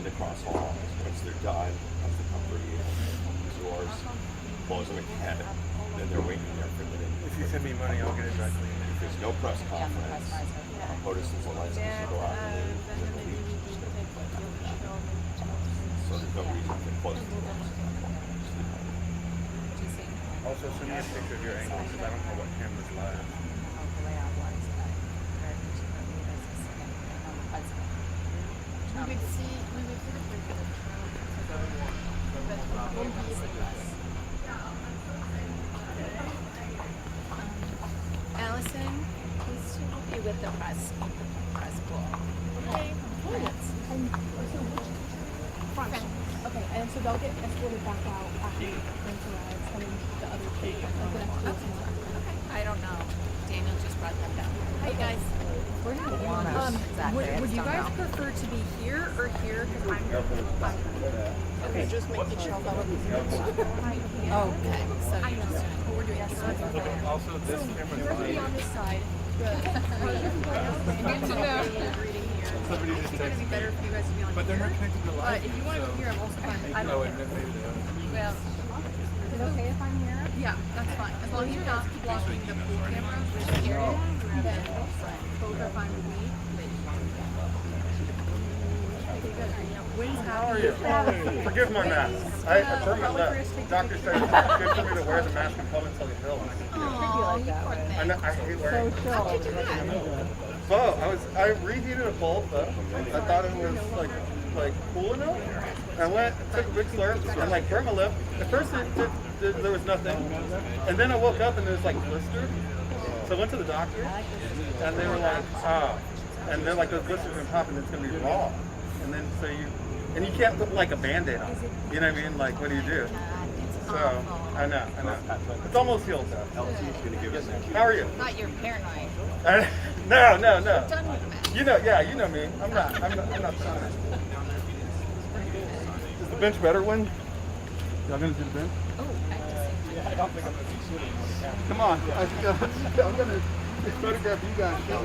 in the cross hall. Once they're done, comes the comfort yours, close them ahead, then they're waiting there for a minute. If you send me money, I'll get it directly. If there's no press conference, POTUS and Zelenskyy should go out and leave. So there's no reason to close the doors. Also, send me a picture of your angle because I don't know what camera's live. We would see the picture of Trump, but won't be the press. Allison, please be with the press pool. Okay. Front. Okay, and so they'll get escorted back out after Prince arrives, and then the other two, like the next two tomorrow. I don't know. Daniel just brought that down. Hey guys. We're gonna be on Exactly. Would you guys prefer to be here or here? Because I'm here. Okay, just making sure I'll go. Okay. So you just What we're doing. Also, this So camera's you're gonna be on live. this side. good to know. Somebody just It's gonna be texted better me. for you guys to be on But they're not here. connected to But live. if you want to go here, I'm also fine. I Oh, don't and then maybe they are. Well, Is it okay if I'm here? Yeah, that's fine. As long as you're not blocking the pool camera, which is here, then both are fine with me. When's How are you? Forgive my mask. I burned my lip. Doctor said it's good for me to wear the mask in public until they bill. oh, you poor thing. I hate wearing it. How'd you do that? So I reheated a bowl though. I thought it was like cool enough. I went, took a big slurp, and like burned my lip. At first there was nothing, and then I woke up and it was like blistered. So I went to the doctor, and they were like, oh, and they're like, those blisters are gonna pop and it's gonna be raw. And then so you can't put like a Band-Aid on it. You know what I mean? Like, what do you do? So I know. It's almost healed though. How are you? Not you're paranoid. No. Done with the match. You know me. I'm not trying. Is the bench better one? Y'all gonna do the bench? Oh, I have to see. Come on. I'm gonna photograph you guys. Are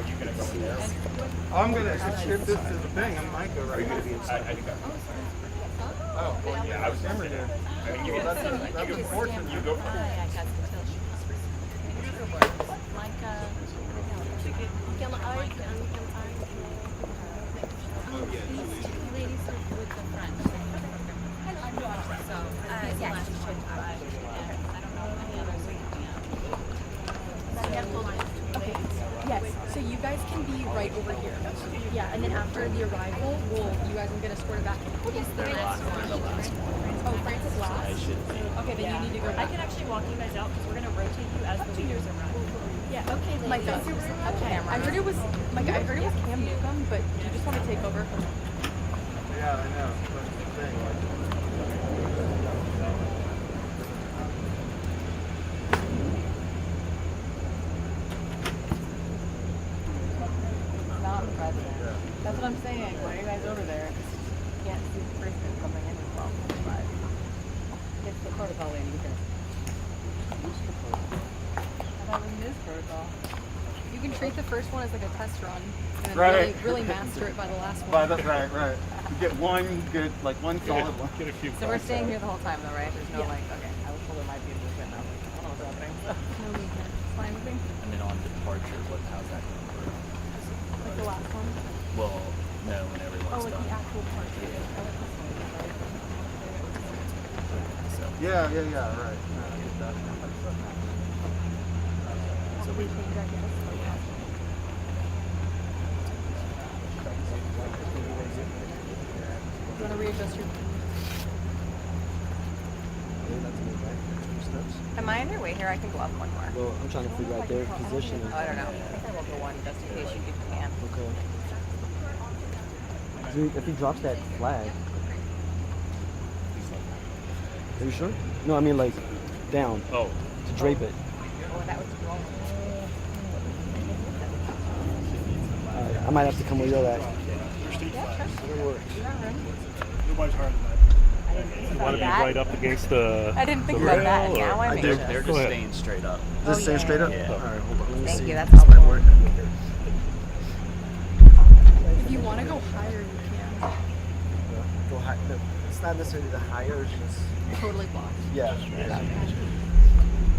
you going to go in there? I'm gonna, if this is the thing, I might go right here. I think Oh, well, yeah, I was memory there. I mean, you can That's unfortunate. you go for it. I got the tilt. Ladies with the front. So, yeah, she should. I don't know any others. Okay. Yes. So you guys can be right over here. Yeah, and then after the arrival, you guys will get escorted back. What is the last one? Oh, France is last. Okay, then you need to go. I can actually walk you guys out because we're gonna rotate you as the leaders around. Yeah. Okay, My friend was okay. I heard it was Cam Newcomb, but do you just want to take over? Yeah, I know. That's the thing. Not president. That's what I'm saying. Why are you guys over there? You can't see the person coming in as well. But it's the protocol lady here. I thought we missed protocol. You can treat the first one as like a test run, and then Right. really master it by the last one. Right. You get one good, like one solid one. Get a few So we're staying here the whole time though, right? There's no Yeah. like, okay, I was told there might be a movement. I was like, I don't know what's happening. No movement. Fine with me. And then on departure, how's that going to work? Like the last one. Well, no, when everyone's Oh, like done. the actual part. So, Yeah, right. I get that. so we, Change, I guess. You want to readjust your... Am I in your way here? I can go up one more. Well, I'm trying to figure out their position. Oh, I don't know. I think I will go one just in case you can. Okay. Dude, if he drops that flag. Are you sure? No, I mean like down. Oh. To drape it. Oh, that was wrong. Alright, I might have to come where you're at. Nobody's hard than that. You want to be right up against the. I didn't think about that. rail, Now or- I make do. sure. They're just staying straight up. Just stay straight up? Yeah. Alright, hold on. Let me Thank see. you. That's This might helpful. work. If you want to go higher, it's not necessarily the higher, it's just Totally blocked. yeah.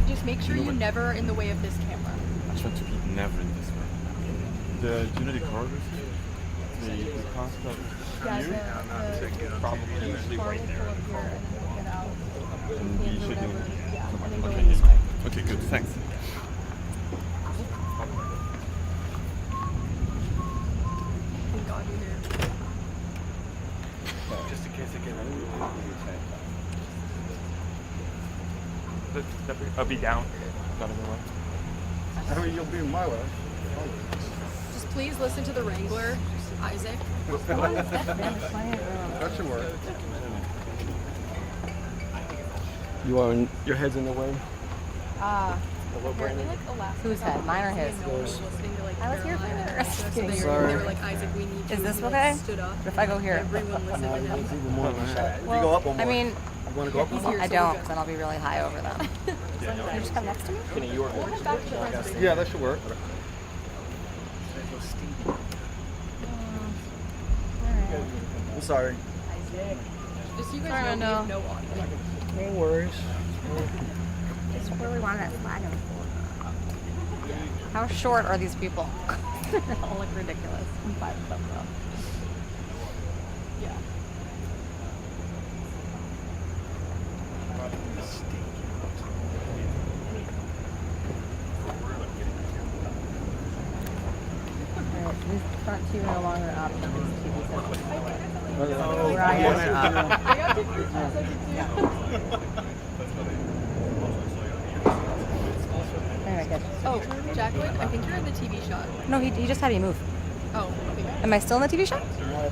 Just make sure you never are in the way of this camera. I try to be never in this way. Do you know the corridors? The constant. Yeah, probably usually right there. Get out. And you should do. Yeah, and then go in this way. Okay, good. Thanks. Thank God you're here. Just in case I get I'll be down. Not in the way. I mean, you'll be in my way. Just please listen to the Wrangler, Isaac. That should work. You are in, your head's in the way. Apparently, like Alaska. Whose head? Mine or his? No one was listening to, like, I was here Carolina. first. So Kidding. they Sorry. were like, Isaac, we need you. Is this And he, okay? like, stood up. If I go here? Everyone listened to him. It's even more of a shot. If you go up one more. I mean, you want to go up one more? I don't, because then I'll be really high over them. Can you just come next to me? We'll head back to the rest. Yeah, that should work. I'm sorry. Just so you I guys don't know, know. we have no audio. No worries. It's where we wanted that flag on. How short are these people? They all look ridiculous. I'm 5 foot though. Yeah. Alright, these front two are no longer optional. These TV sets. We're on I got to pictures of you too. Anyway, good. Oh, Jacqueline, I think you're in the TV shot. No, he just had me move. Oh, okay. Am I still in the TV shot?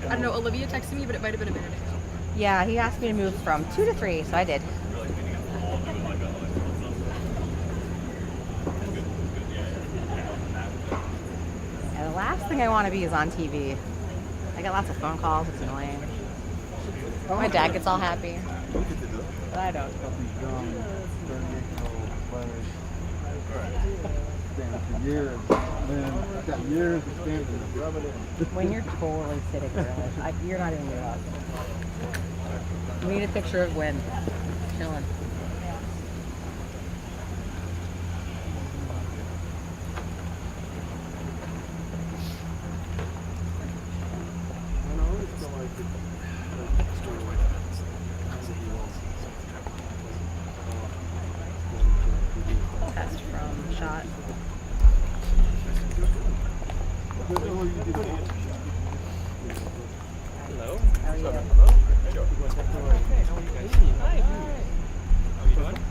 I don't know. Olivia texted me, but it might have been a minute ago. Yeah, he asked me to move from 2 to 3, so I did. And the last thing I want to be is on TV. I get lots of phone calls. It's annoying. My dad gets all happy. But I don't. Years, man. Got years of standing. When you're totally sitting there, like, you're not even your us. We need a picture of Gwen chilling. Test from shot. Hello. How are you?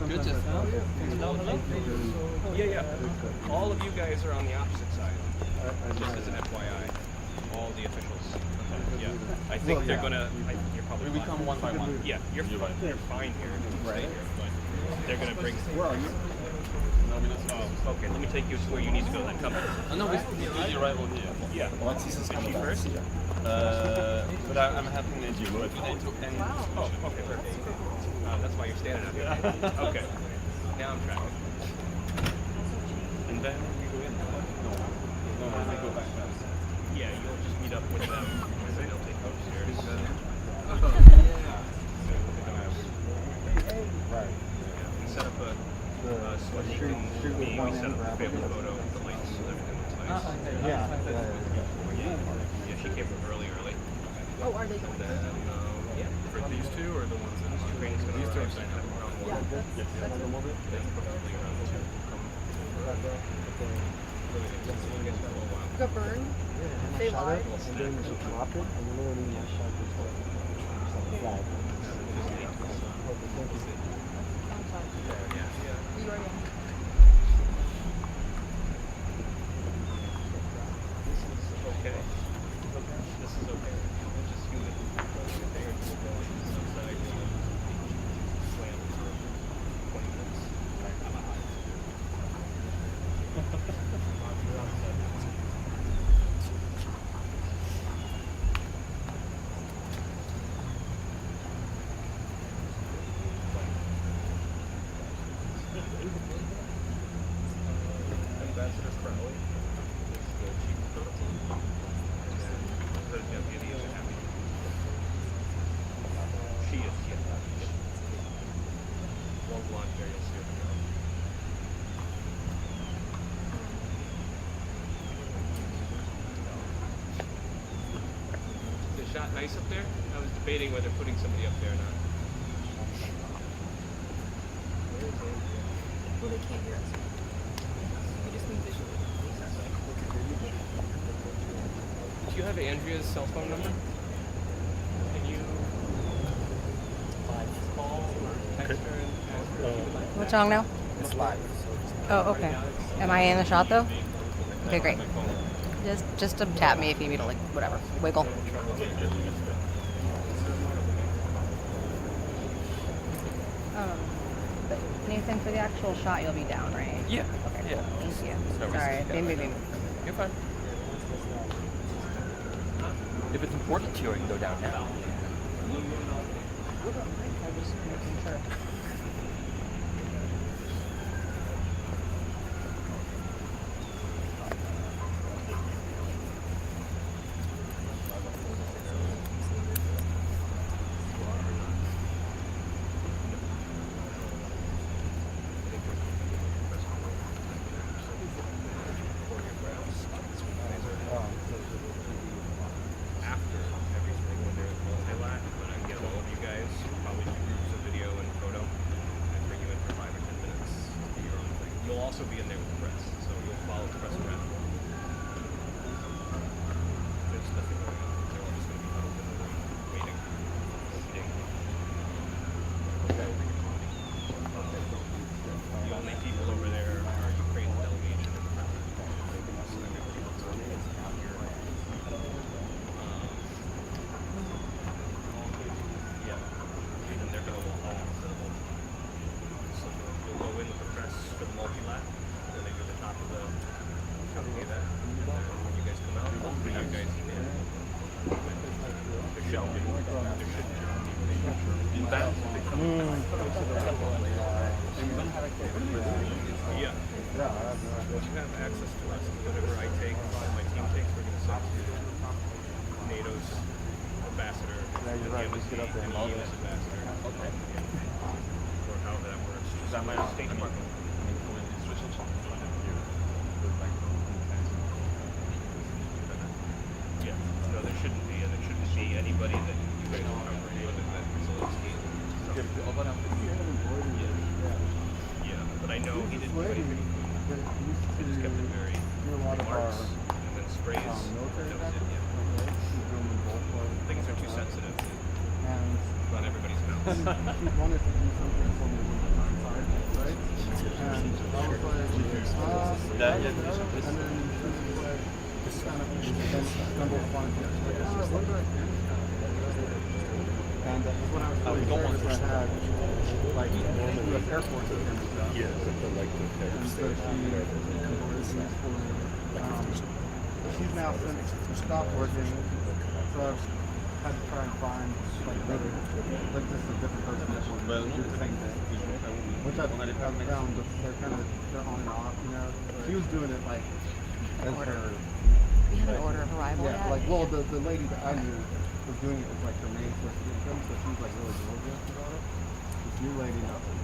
Good to Yeah. All of you guys are on the opposite side. Just as an FYI. All the officials. Yeah. I think they're gonna. You're probably. We become one by one. Yeah. You're fine. You're fine here. Stay here. But they're gonna bring. Where are you? Oh, okay. Let me take you to where you need to go. Then come. No, we the arrival here. Yeah. Alexis is Is she coming first? But I'm having an interview. Oh, okay, perfect. That's why you're standing up here. Okay. Now I'm tracking. And then we go in. No, I go back fast. Yeah, you'll just meet up with them. And then they'll take you upstairs. Right. We set up a so they can me. We set up a family photo with the lights and everything looks nice. Yeah, she came from early. Oh, are they And going? then, yeah. For these two or the ones that Ukraine's going to arrive sometime around 1? Yeah. Yes. They probably around 2. Go burn. They lied. And then you drop it, and literally my shot is flag. You are young. Okay. This is okay. Just do it. There. Outside. Slam for 20 minutes. Ambassador Crowley is the chief of protocol. shot nice up there? I was debating whether putting somebody up there or not. Well, they can't hear us. We just need visual. Do you have Andrea's cell phone number? Can you call or text her and ask her if you would like? What's wrong now? It's live. Oh, okay. Am I in the shot though? Okay, great. Just tap me if you need to, like, whatever. Wiggle. But Nathan, for the actual shot, you'll be down, right? Yeah. Okay. Yeah. Thank you. No Sorry, reason to been be moving. You're fine. If it's important to you, I can go down now. I'm just making sure. After everything, when there's multi-lat, when I get all of you guys, probably do groups of video and photo, and bring you in for 5 or 10 minutes, do your own thing. You'll also be in there with the press, so you'll follow the press around. There's nothing going on. They're all just going to be huddled in the room, waiting. Okay. The only people over there are Ukraine's delegation and the president. So everybody else is out here. Yeah, and they're going to all instead of multi. So you'll go in with the press for the multi-lat, and they do the top of the company that. And then when you guys come out, I'll bring you guys in. There shouldn't be. In that. Yeah. But you have access to us. Whatever I take, my team takes, we're going to send to NATO's ambassador, you're right, just get up there and and EU's ambassador. Okay. Or however that works. Is that my State Department? Yeah. No, there shouldn't be, and there shouldn't be anybody that you guys are covering other than Zelenskyy. Yeah, but I know he didn't do anything. He just kept it very remarks and then sprays. That was it, yeah. Things are too sensitive to run everybody's mouth. She wanted to do something for me on the side, right? And I was like, and then she was like, just kind of stumbled upon it. Like, what did I do? And when I was really serious, I had like U.S. Air Force with him and stuff. Yeah, And so she's now since stopped working, so I've had to try and find like another, like this is a different person that will do the same thing. Which I've found that they're on and off, you know. She was doing it like as her. We have an order of arrival Yeah, yet? like well the lady that I knew was doing it as like her main source of income, so she was like really diligent about it. This new lady, nothing.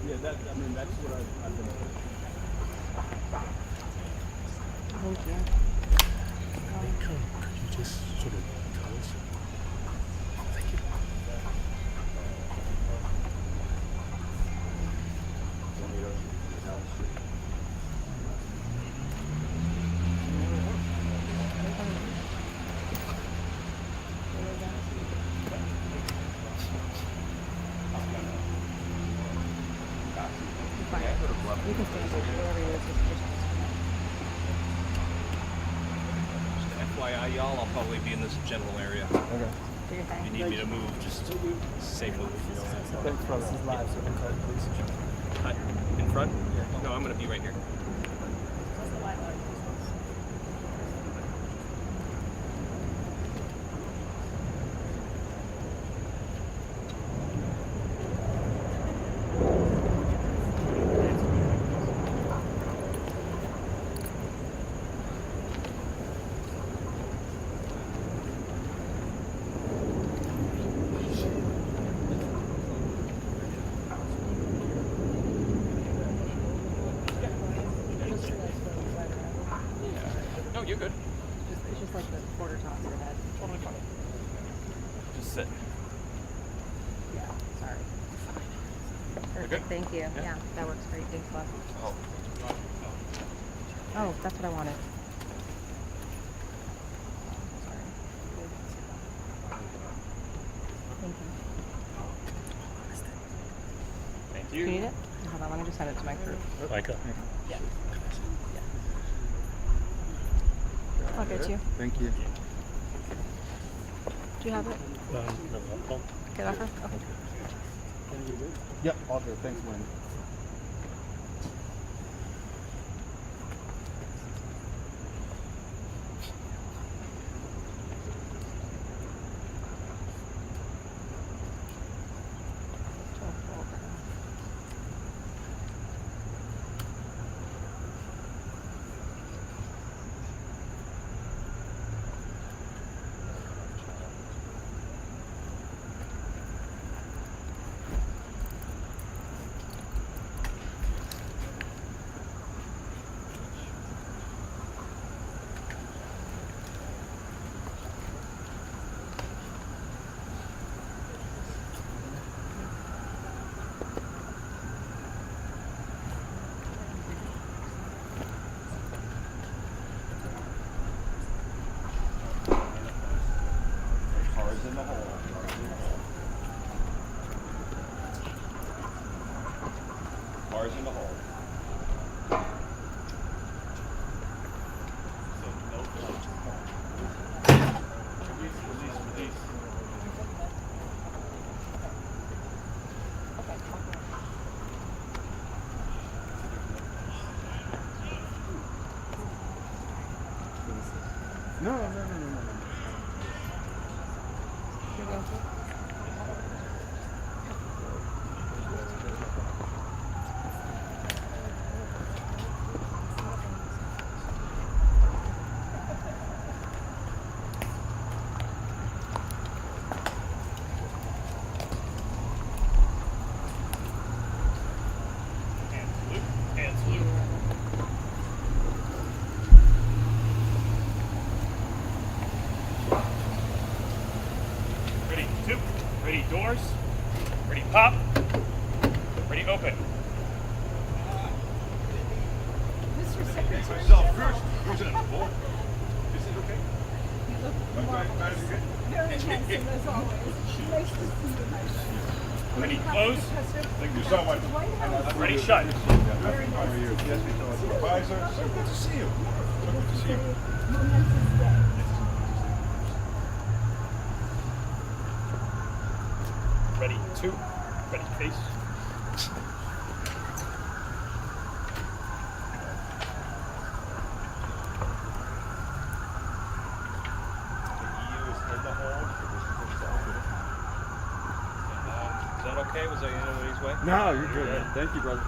Yeah, that, I mean, that's what I've been doing. Thank you. Could you just sort of tell us? Thank you. You can stand wherever you is. Just FYI, y'all, I'll probably be in this general area. Okay. Do your If you thing. need me to move, just say move. You know. Thanks, brother. This is live, so we can call the police. In front? Yeah. No, I'm going to be right here. good? Thank you. Yeah, that works great. Thanks, Bob. Oh, that's what I wanted. Sorry. Thank you. Thank Do you need it? Hold on, let me just send it to my group. Micah. I'll get you. Thank you. Do you have it? No, no. Get off her? Okay. Yep, all good. Thanks, Wendy. Cars in the hole. Cars in the hole. No. You're going to? And salute. Ready, two. Ready, doors. Ready, pop. Ready, open. Yourself first. Who's in the ball? Is it okay? Very handsome as always. Nice to see you, my friend. Ready, close. Thank you so much. Ready, shut. How are you? Yes, Mr. Supervisor. So good to see you. So good to see you. Momentous day. Ready, two. Ready, face. Is that okay? Was I in anybody's way? No, you're good. Thank you, brother.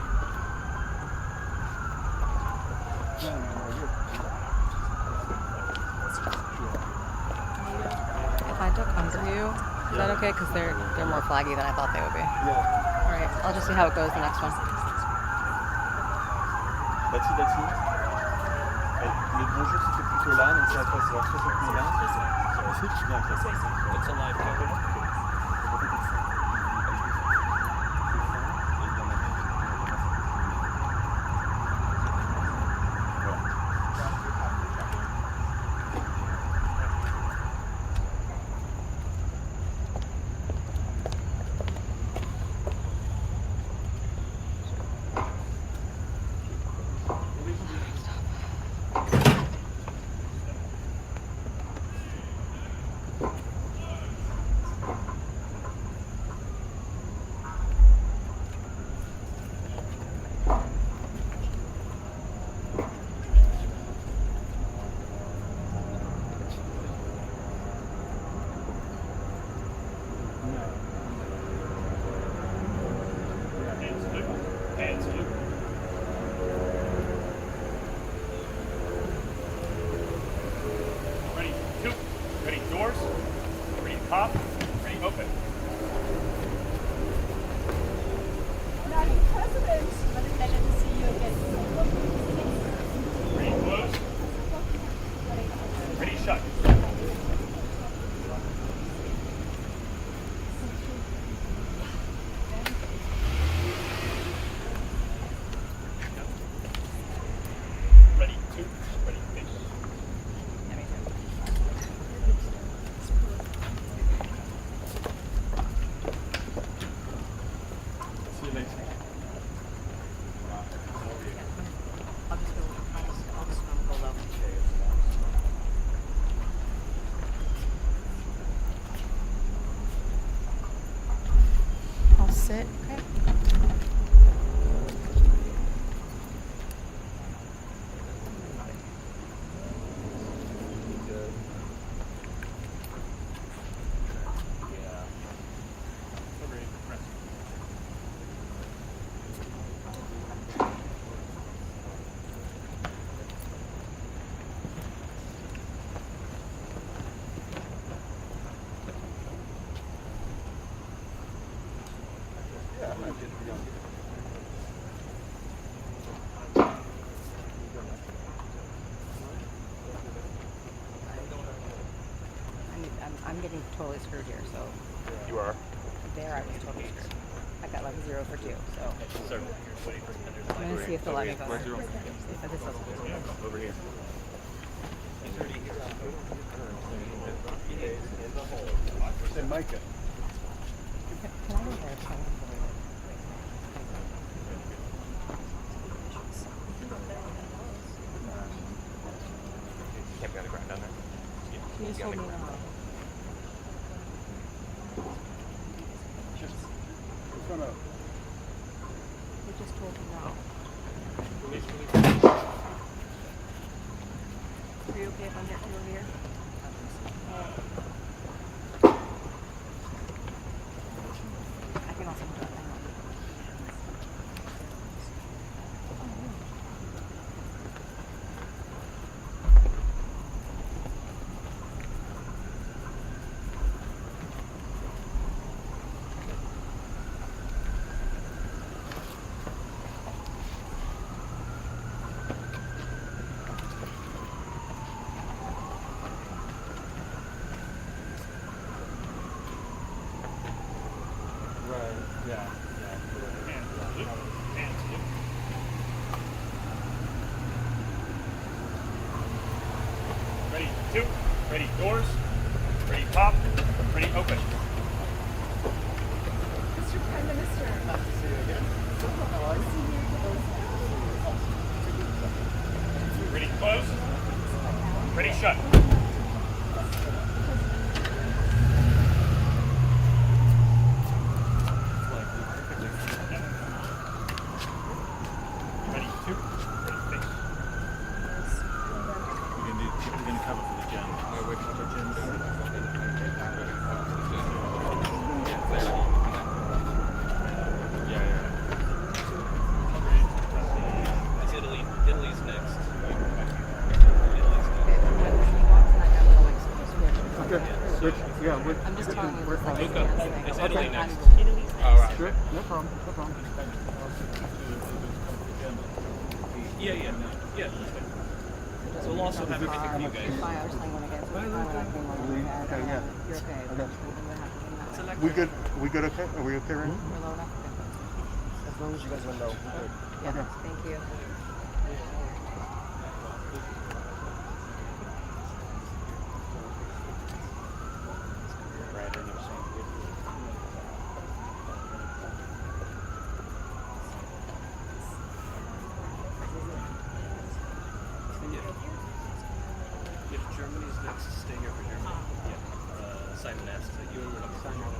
If I duck under you, is that okay? Because they're more flaggy than I thought they would be. Yeah. All right, I'll just see how it goes the next one. That's it. Le bonjour, c'était plutôt là, donc ça va passer vers 60 000 là. Ici, bien, ça. It's a live camera. Ready, two. Ready, doors. Ready, pop. Ready, open. Madam President, what a pleasure to see you again. Ready, close. Ready, shut. totally screwed here. So You are. there I was totally screwed. I got like 0 for 2. So Sir, I'm gonna see if they'll let me go. See if this doesn't work. over here. He's already here. Hey, Micah. Can I go there? Can't be on the ground down there. She just told me no. Just gonna. They just told me no. Are you okay if I'm getting over here? I can also do it. Hang on. Ready, 2. Ready, doors. Ready, top. Ready, open. Mr. Prime Minister. Nice to see you again. Ready, close. Ready, shut. Ready, 2. Ready, face. We're gonna cover for the gym. We're cover gyms. Italy's next. Which, yeah, which, I'm just telling you. It's like Luca, it's Italy next. sure, no problem, no problem. Yeah. So we'll also have everything for you guys. I was thinking when I get to the time when I came over here, Okay, yeah. you're okay. I got We're you. We good okay? Are we okay right now? low enough? As long as you guys are low. Yeah, Okay. thank you. If Germany's next, stay here for Germany. Yeah. Simon asked that you and Simon.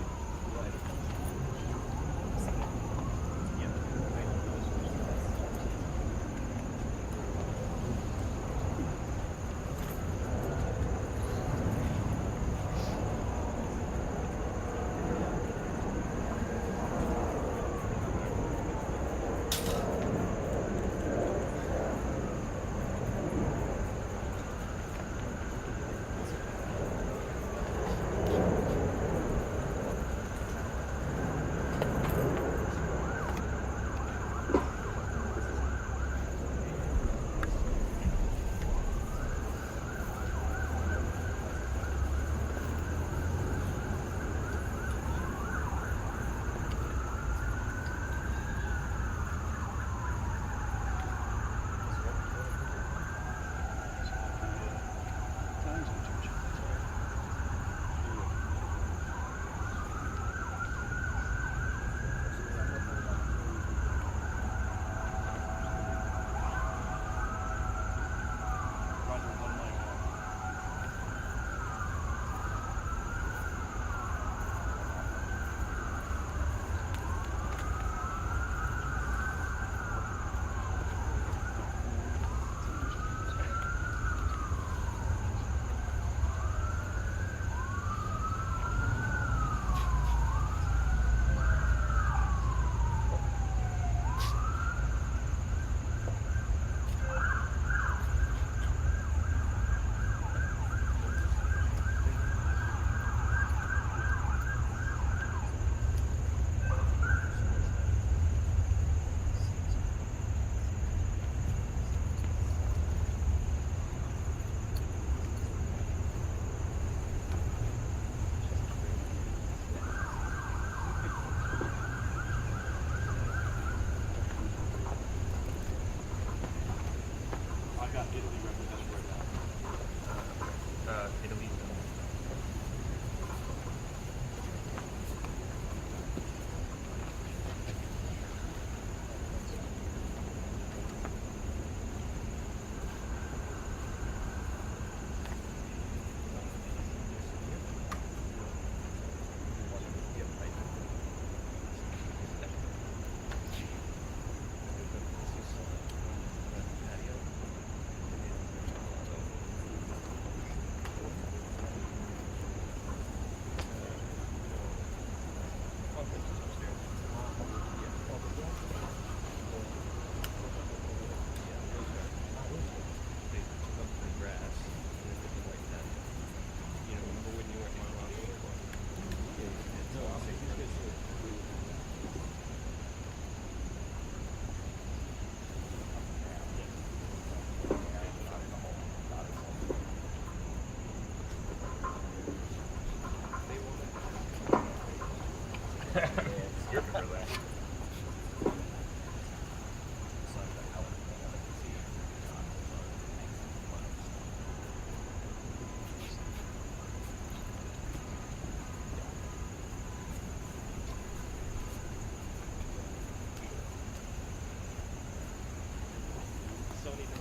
don't even.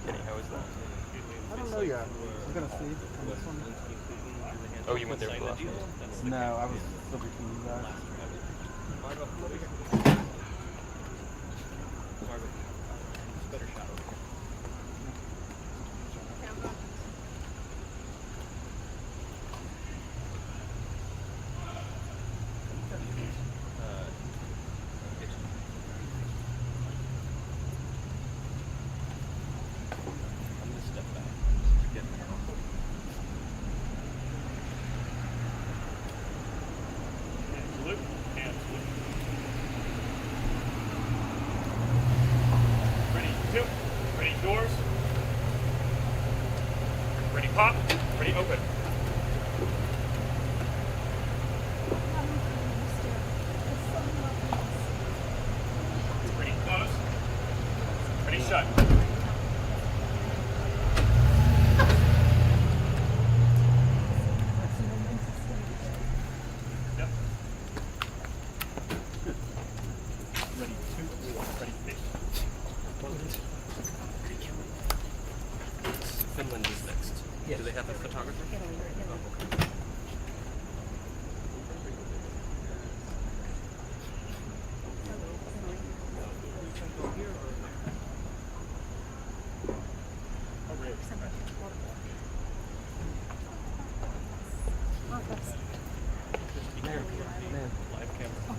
Kenny, how was that? I don't know yet. I'm gonna see on this one. Oh, you went there for the last one? No, I was still between you guys. Margot, over here. Margot, better shot over here. I'm gonna step back. Just get Salute. And salute. Ready, two. Ready, doors. Ready, pop. Ready, open. Ready, close. Ready, shut. Yep. Ready, two. Ready, face. Finland is next. Yes. Do they have a photographer? Oh, okay. Live camera.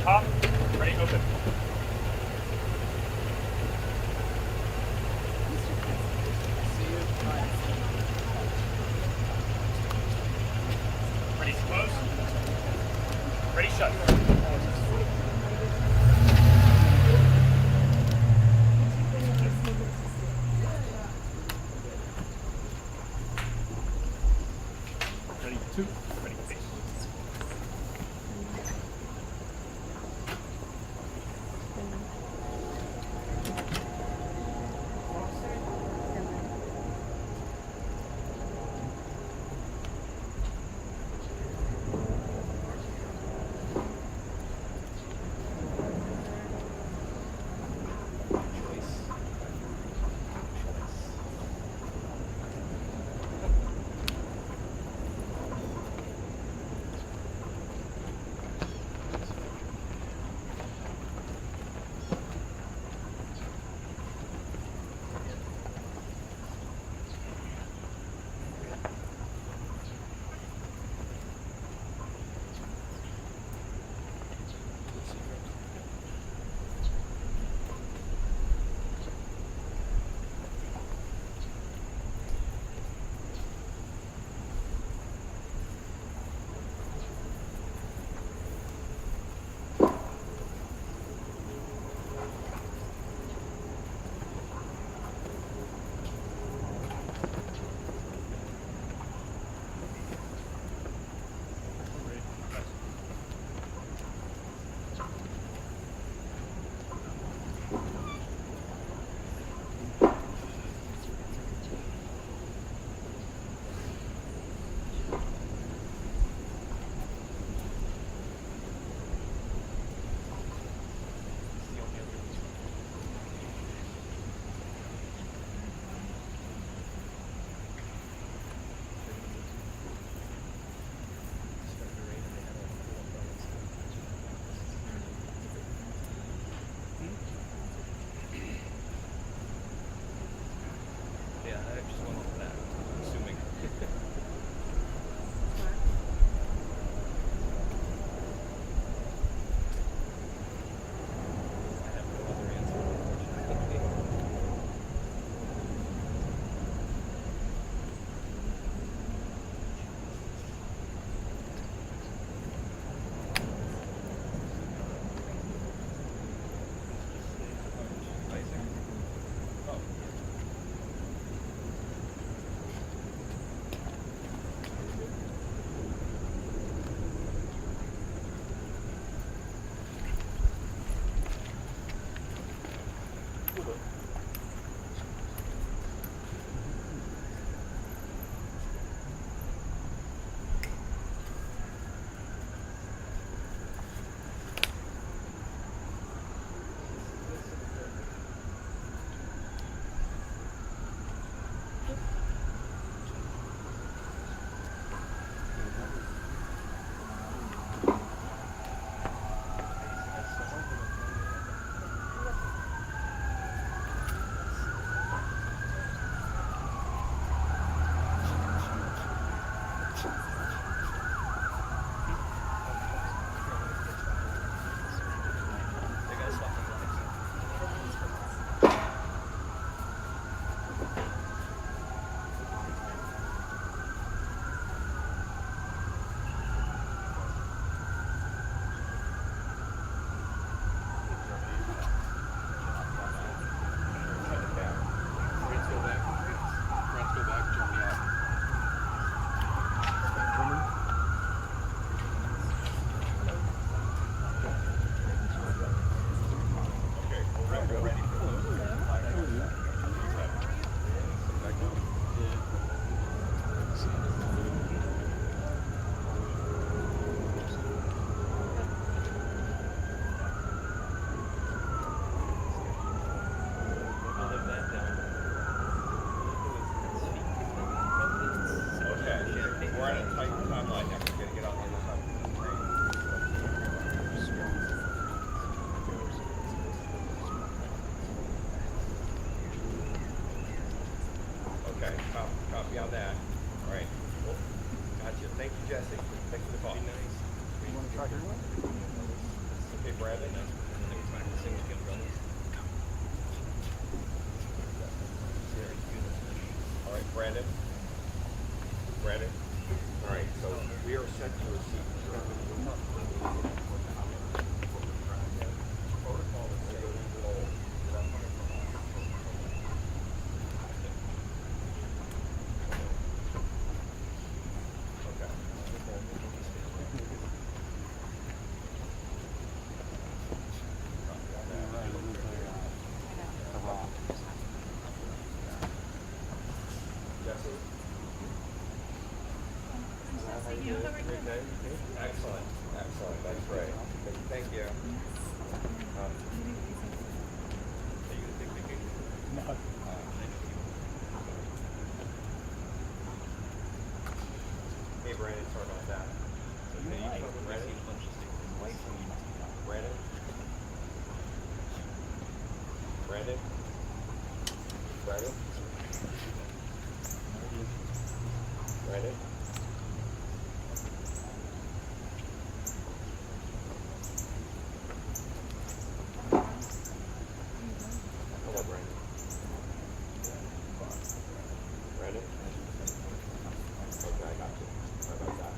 top. Ready, open. Ready, close. Ready, shut. Ready, two. Ready, face. Brandon. All right, Brandon. Brandon. All right, so we are set to receive. Excellent, excellent. That's great. Thank you. Are you going to take vacation? No. Hey, Brandon, sorry about that. Okay, Brandon? Brandon? Brandon? Brandon? Brandon? Hello, Brandon. Brandon? Okay, I got you. Sorry about that.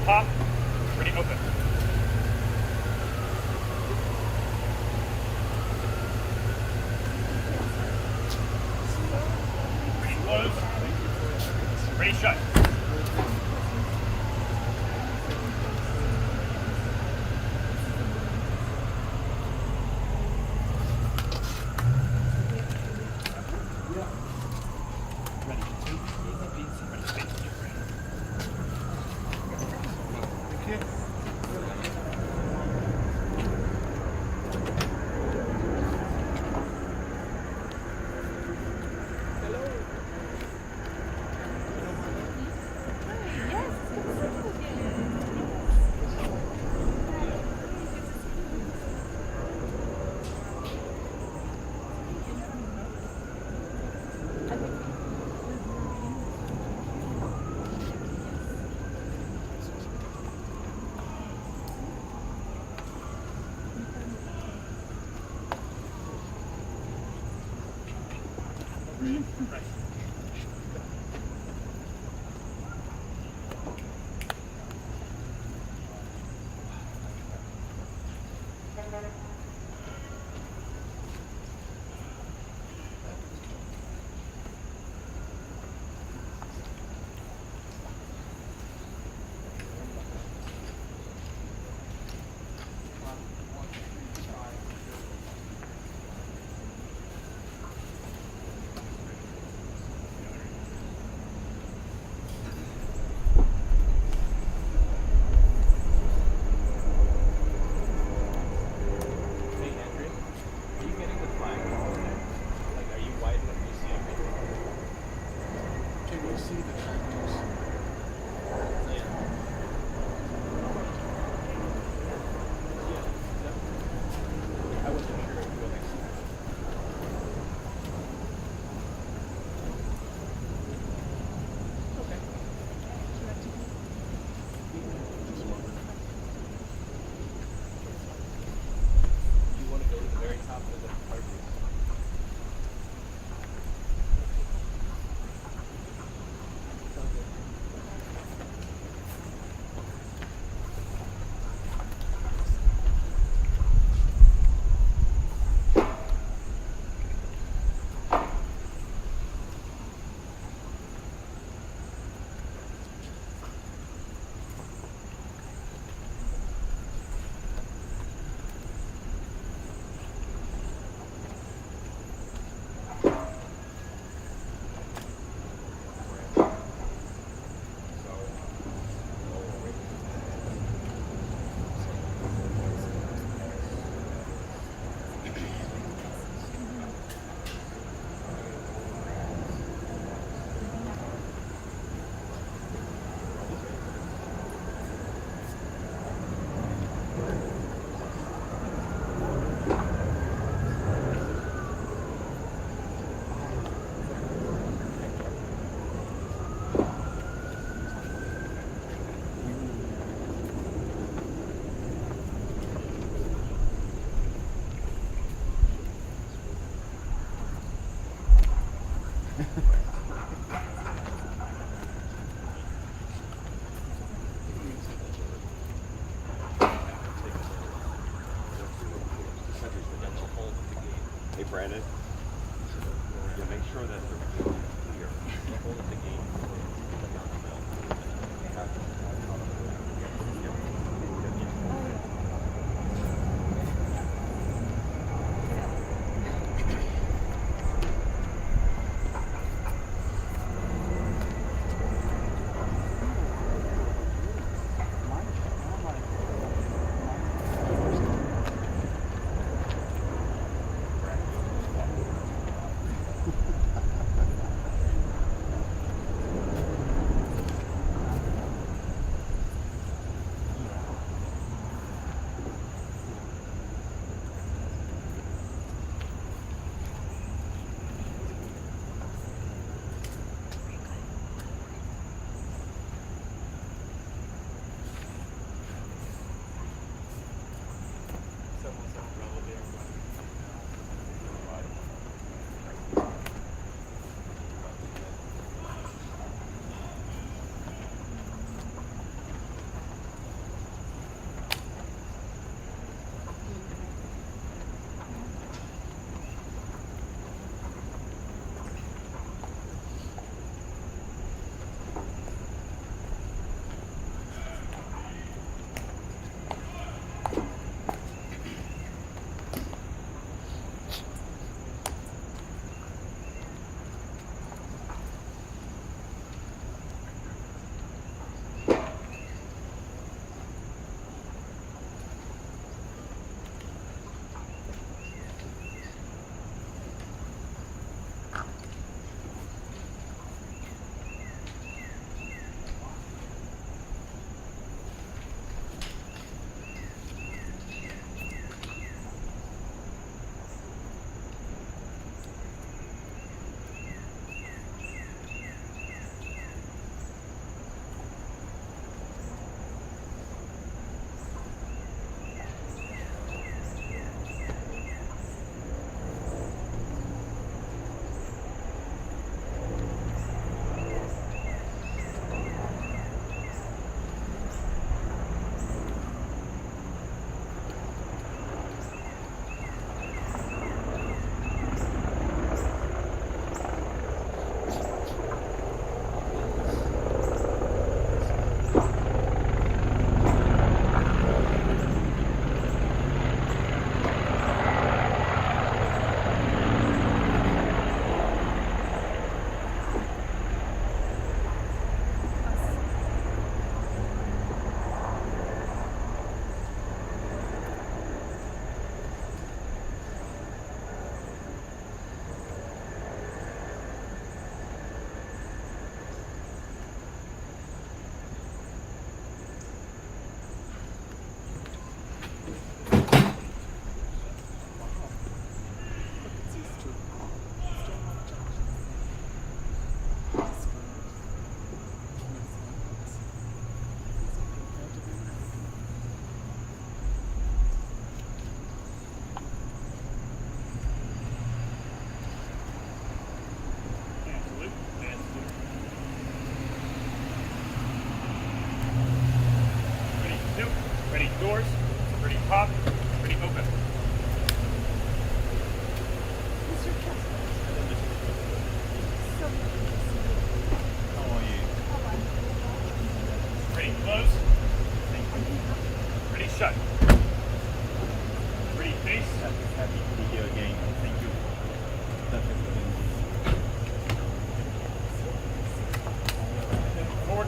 Pop. Ready, open. Ready, close. Ready, shut.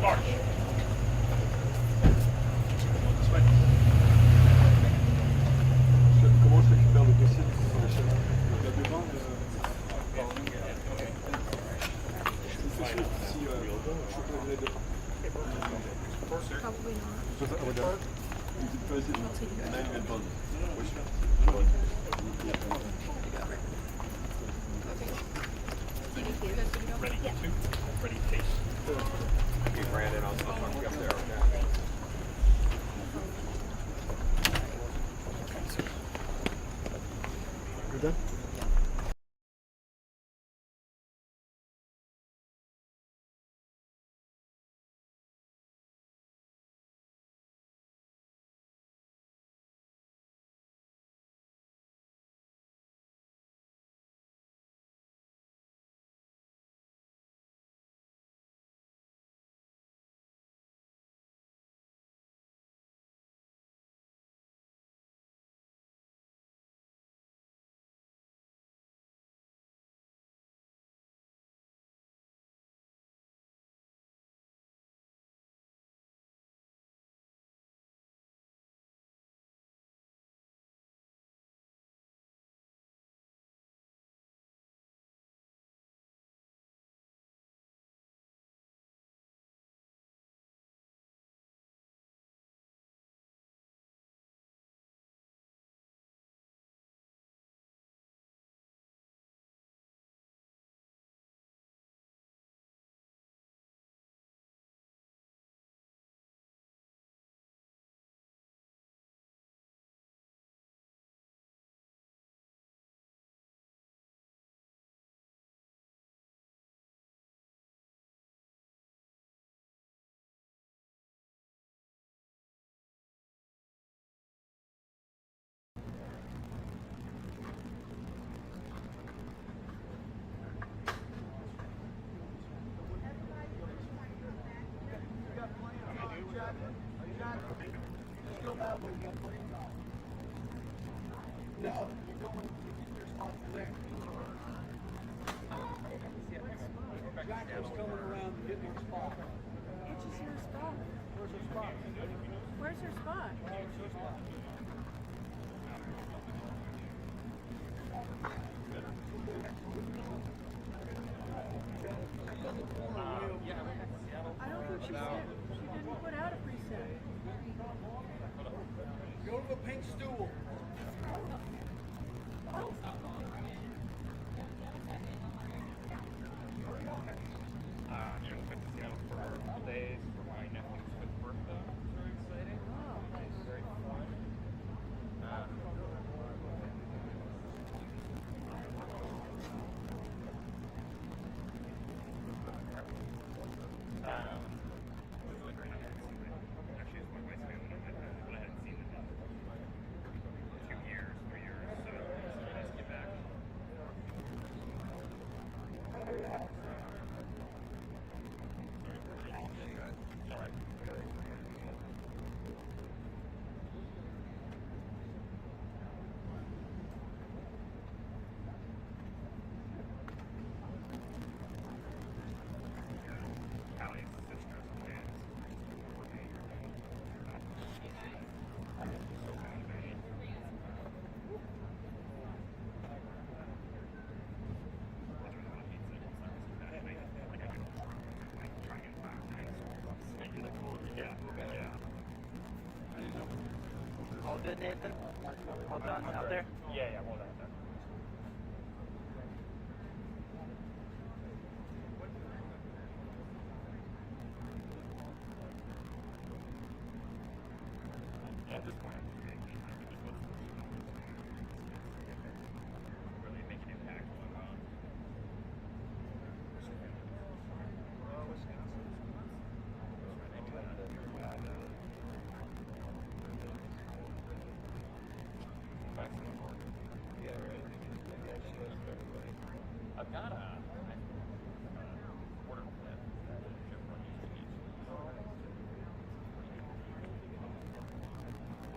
March. Comment je récupère le dossier sur la chaîne? Là-dedans, c'est sûr, si je peux les deux. Probably not. So that would the president amendment on which Ready to? Ready to taste. Hey, Brandon, I'll talk to you up there, okay? You're done? Where's her spot? I don't think she didn't put out a preset. Go to the pink stool. For a couple days for my nephew's 5th birthday. Very exciting. Very fun. Actually, it's my wife's family, but I hadn't seen them in 2 years, 3 years, so it's nice to get back. All good, Nathan? All done out there? Yeah, well done. At this point, really make an impact on I've got a order clip.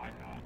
I got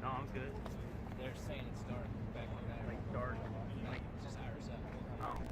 No, I'm good. They're saying it's dark back in there. Like dark. Like just hours up. Oh.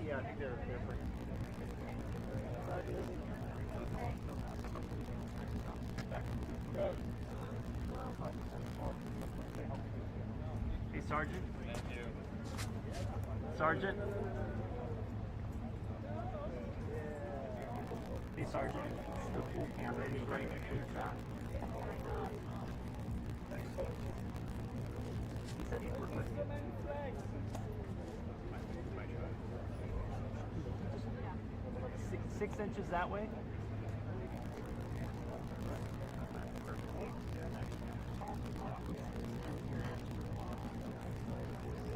Yeah, I think they're pretty. Hey, Sergeant. Thank you. Sergeant. Hey, Sergeant. The full camera is right next to your shot. He said he'd work with you. 6 inches that way.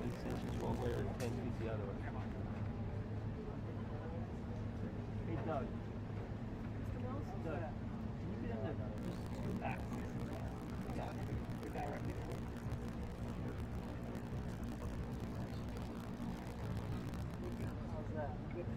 6 inches one way or 10 feet the other way. Hey Doug. Doug, can you get in there? Just go back. How's that? Good.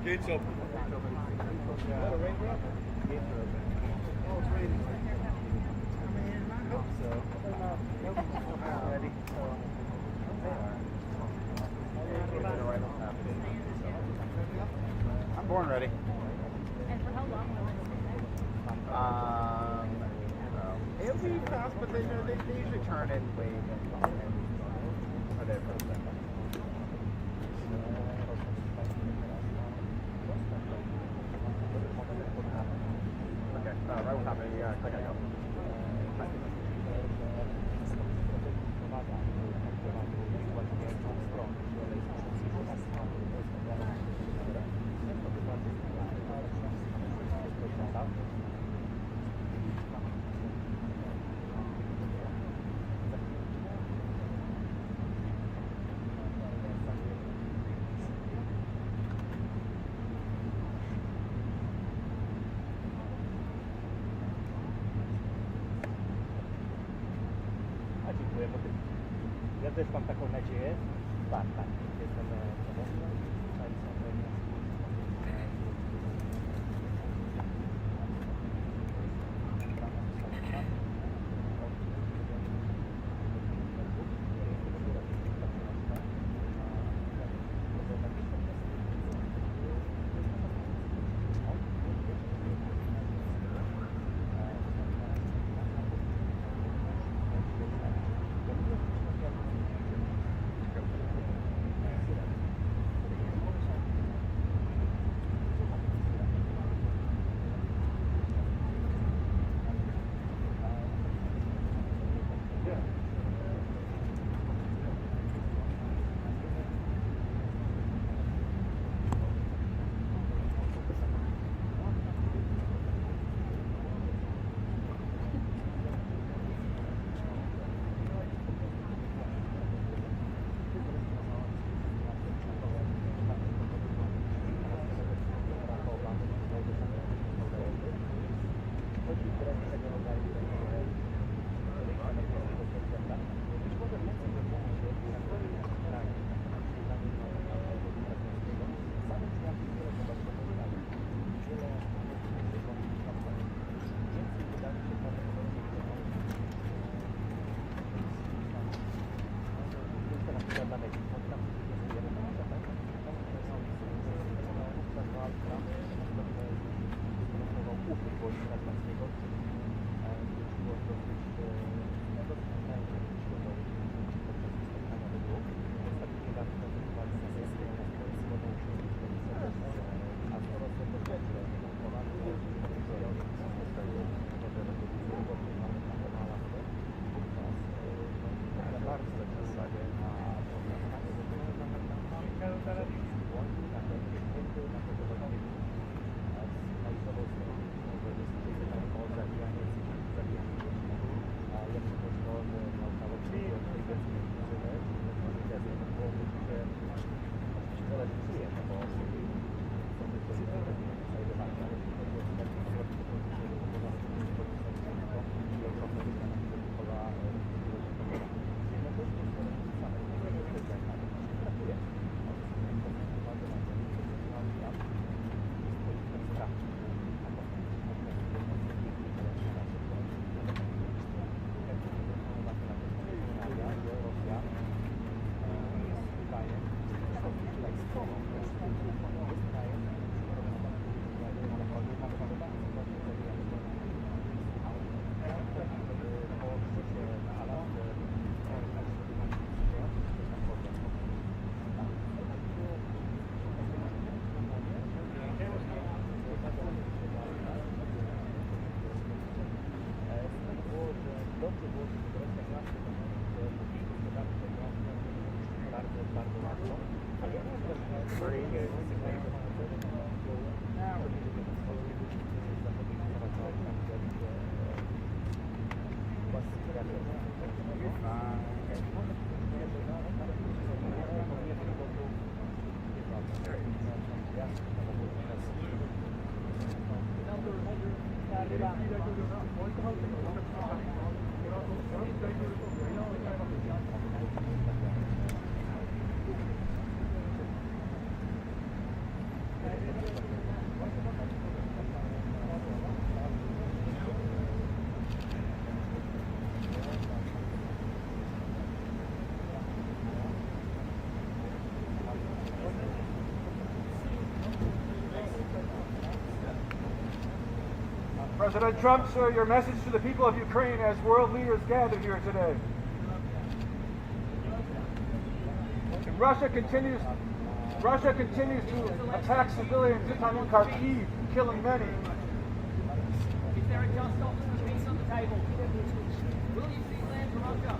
Gates open. I'm born ready. And for how long will it stay? It'll be fast, but they usually turn and wave and whatever. Okay, right on top of me. I gotta go. Ja też mam taką nadzieję. Tak, jestem zadowolony. President Trump, sir, your message to the people of Ukraine as world leaders gather here today. Russia continues to attack civilians in Kharkiv, killing many. Is there a just option piece on the table? Will you see land for Russia?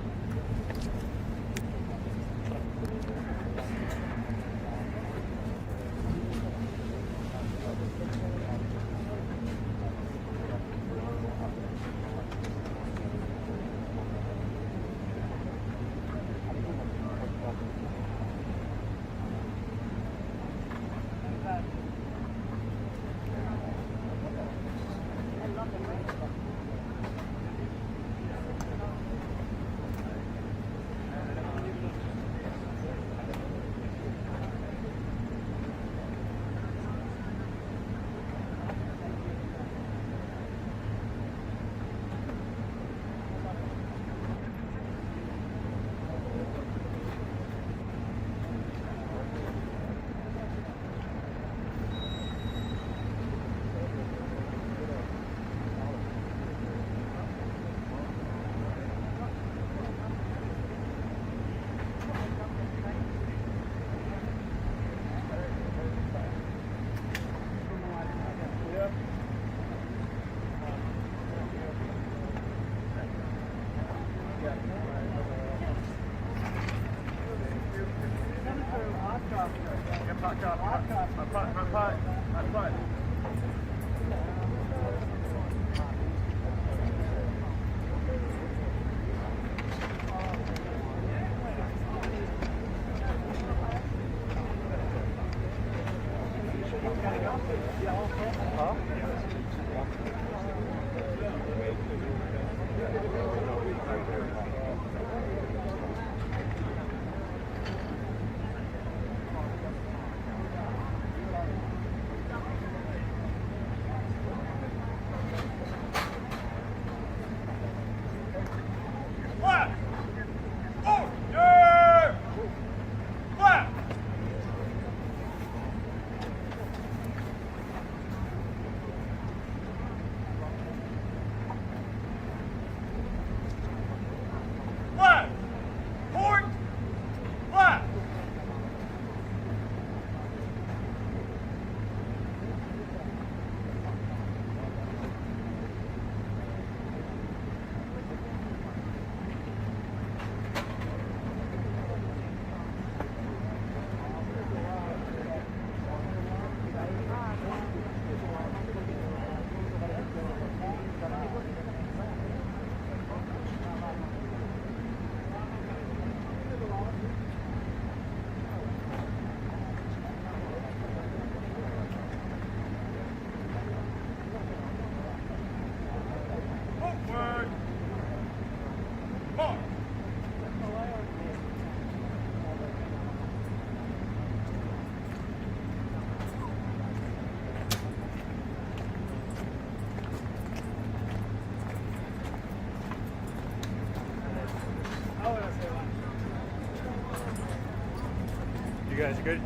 You guys good?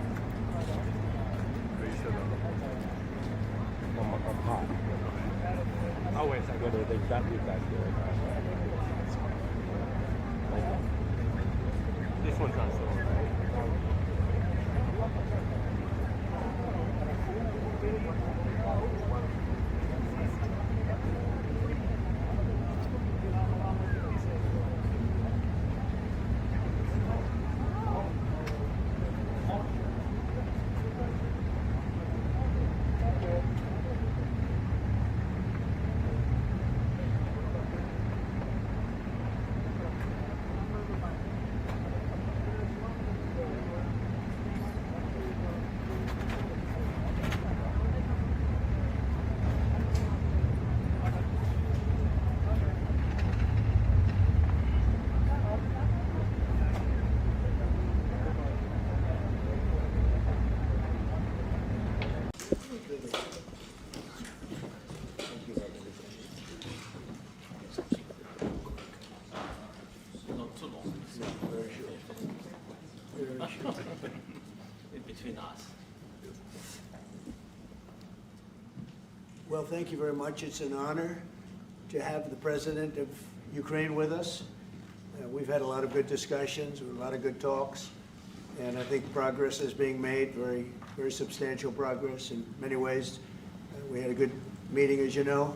I'm hot. Oh, wait a second. There's battery back there. This one's not so. Well, thank you very much. It's an honor to have the President of Ukraine with us. We've had a lot of good discussions, a lot of good talks, and I think progress is being made, very, very substantial progress in many ways. We had a good meeting, as you know,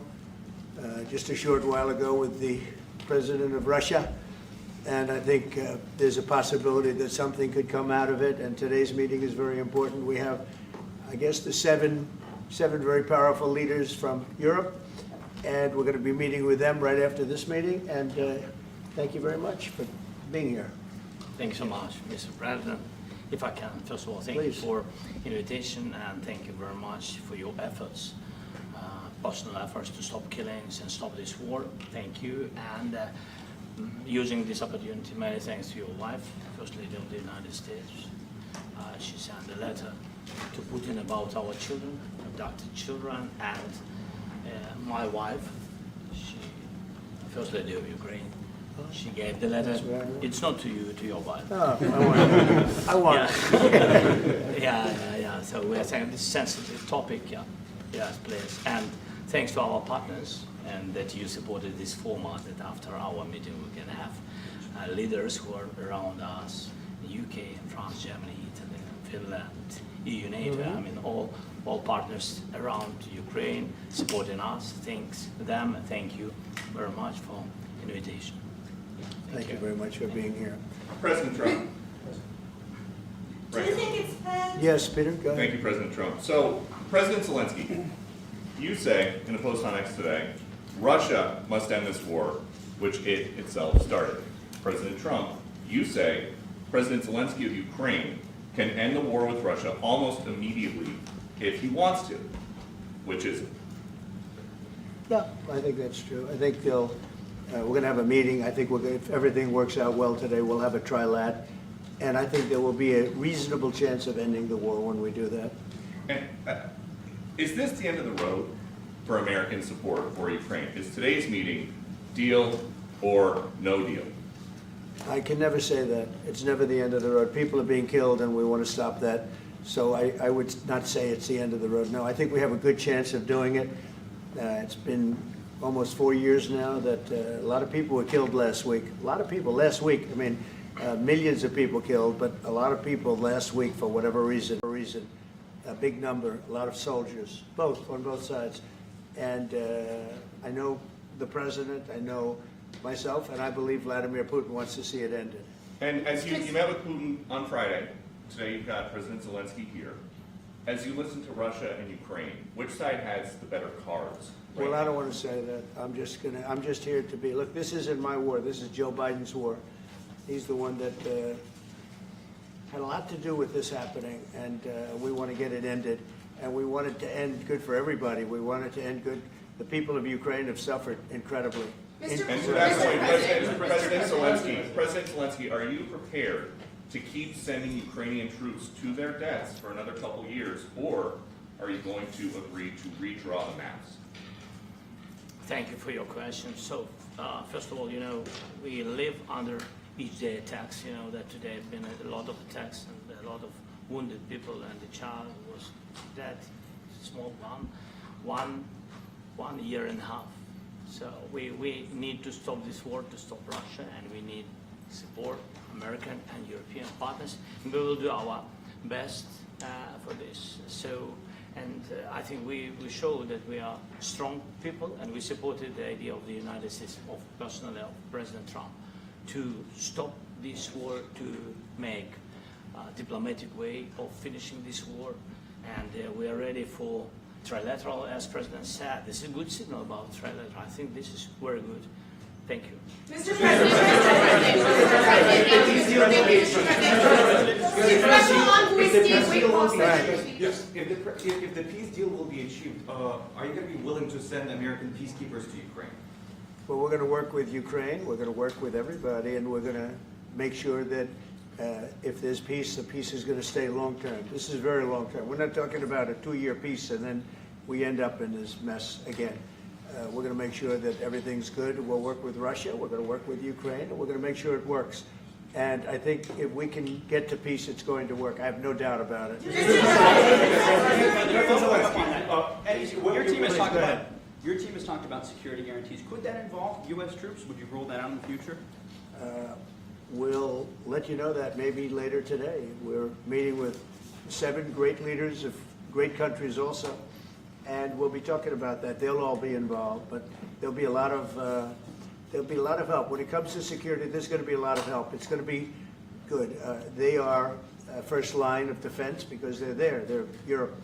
just a short while ago with the President of Russia, and I think there's a possibility that something could come out of it, and today's meeting is very important. We have, I guess, the seven very powerful leaders from Europe, and we're going to be meeting with them right after this meeting, and thank you very much for being here. Thank you so much, Mr. President. If I can, first of all, thank you for invitation, and thank you very much for your efforts, personal efforts to stop killings and stop this war. Thank you, and using this opportunity, many thanks to your wife, First Lady of the United States. She sent a letter to Putin about our children, abducted children, and my wife, First Lady of Ukraine. She gave the letter. It's not to you, to your wife. Oh, I want it. Yeah. So we are saying this sensitive topic, yes, please. And thanks to our partners, and that you supported this format, that after our meeting we can have leaders who are around us, UK, France, Germany, Italy, Finland, EU, NATO, I mean all partners around Ukraine supporting us. Thanks to them, and thank you very much for invitation. Thank you very much for being here. President Trump. Do you think it's fair? Yes, Peter, go ahead. Thank you, President Trump. So, President Zelenskyy, you say in a post on X today, Russia must end this war, which it itself started. President Trump, you say President Zelenskyy of Ukraine can end the war with Russia almost immediately if he wants to, which is it? Yeah, I think that's true. I think they'll. We're going to have a meeting. I think if everything works out well today, we'll have a trilat. And I think there will be a reasonable chance of ending the war when we do that. And is this the end of the road for American support for Ukraine? Is today's meeting deal or no deal? I can never say that. It's never the end of the road. People are being killed, and we want to stop that. So I would not say it's the end of the road. No, I think we have a good chance of doing it. It's been almost 4 years now that a lot of people were killed last week. A lot of people last week. I mean, millions of people killed, but a lot of people last week for whatever reason. A big number, a lot of soldiers, on both sides. And I know the president, I know myself, and I believe Vladimir Putin wants to see it ended. And as you met with Putin on Friday, today you've got President Zelenskyy here. As you listen to Russia and Ukraine, which side has the better cards? Well, I don't want to say that. I'm just here to be. Look, this isn't my war. This is Joe Biden's war. He's the one that had a lot to do with this happening, and we want to get it ended. And we want it to end good for everybody. We want it to end good. The people of Ukraine have suffered incredibly. And to that point, President Zelenskyy, are you prepared to keep sending Ukrainian troops to their deaths for another couple years, or are you going to agree to redraw the maps? Thank you for your question. So, first of all, we live under each day attacks. That today have been a lot of attacks and a lot of wounded people, and the child was dead, small one year and a half. So we need to stop this war, to stop Russia, and we need support, American and European partners, and we will do our best for this. So, and I think we show that we are strong people, and we supported the idea of the United States, of personally of President Trump, to stop this war, to make a diplomatic way of finishing this war, and we are ready for trilateral, as President said. This is a good signal about trilateral. I think this is very good. Thank you. Mr. President, if the peace deal will be achieved, are you going to be willing to send American peacekeepers to Ukraine? Well, we're going to work with Ukraine. We're going to work with everybody, and we're going to make sure that if there's peace, the peace is going to stay long-term. This is very long-term. We're not talking about a 2-year peace, and then we end up in this mess again. We're going to make sure that everything's good. We'll work with Russia. We're going to work with Ukraine, and we're going to make sure it works. And I think if we can get to peace, it's going to work. I have no doubt about it. Your team has talked about security guarantees. Could that involve U.S. troops? Would you rule that out in the future? We'll let you know that maybe later today. We're meeting with 7 great leaders of great countries also, and we'll be talking about that. They'll all be involved, but there'll be a lot of help. When it comes to security, there's going to be a lot of help. It's going to be good. They are first line of defense because they're there. They're Europe.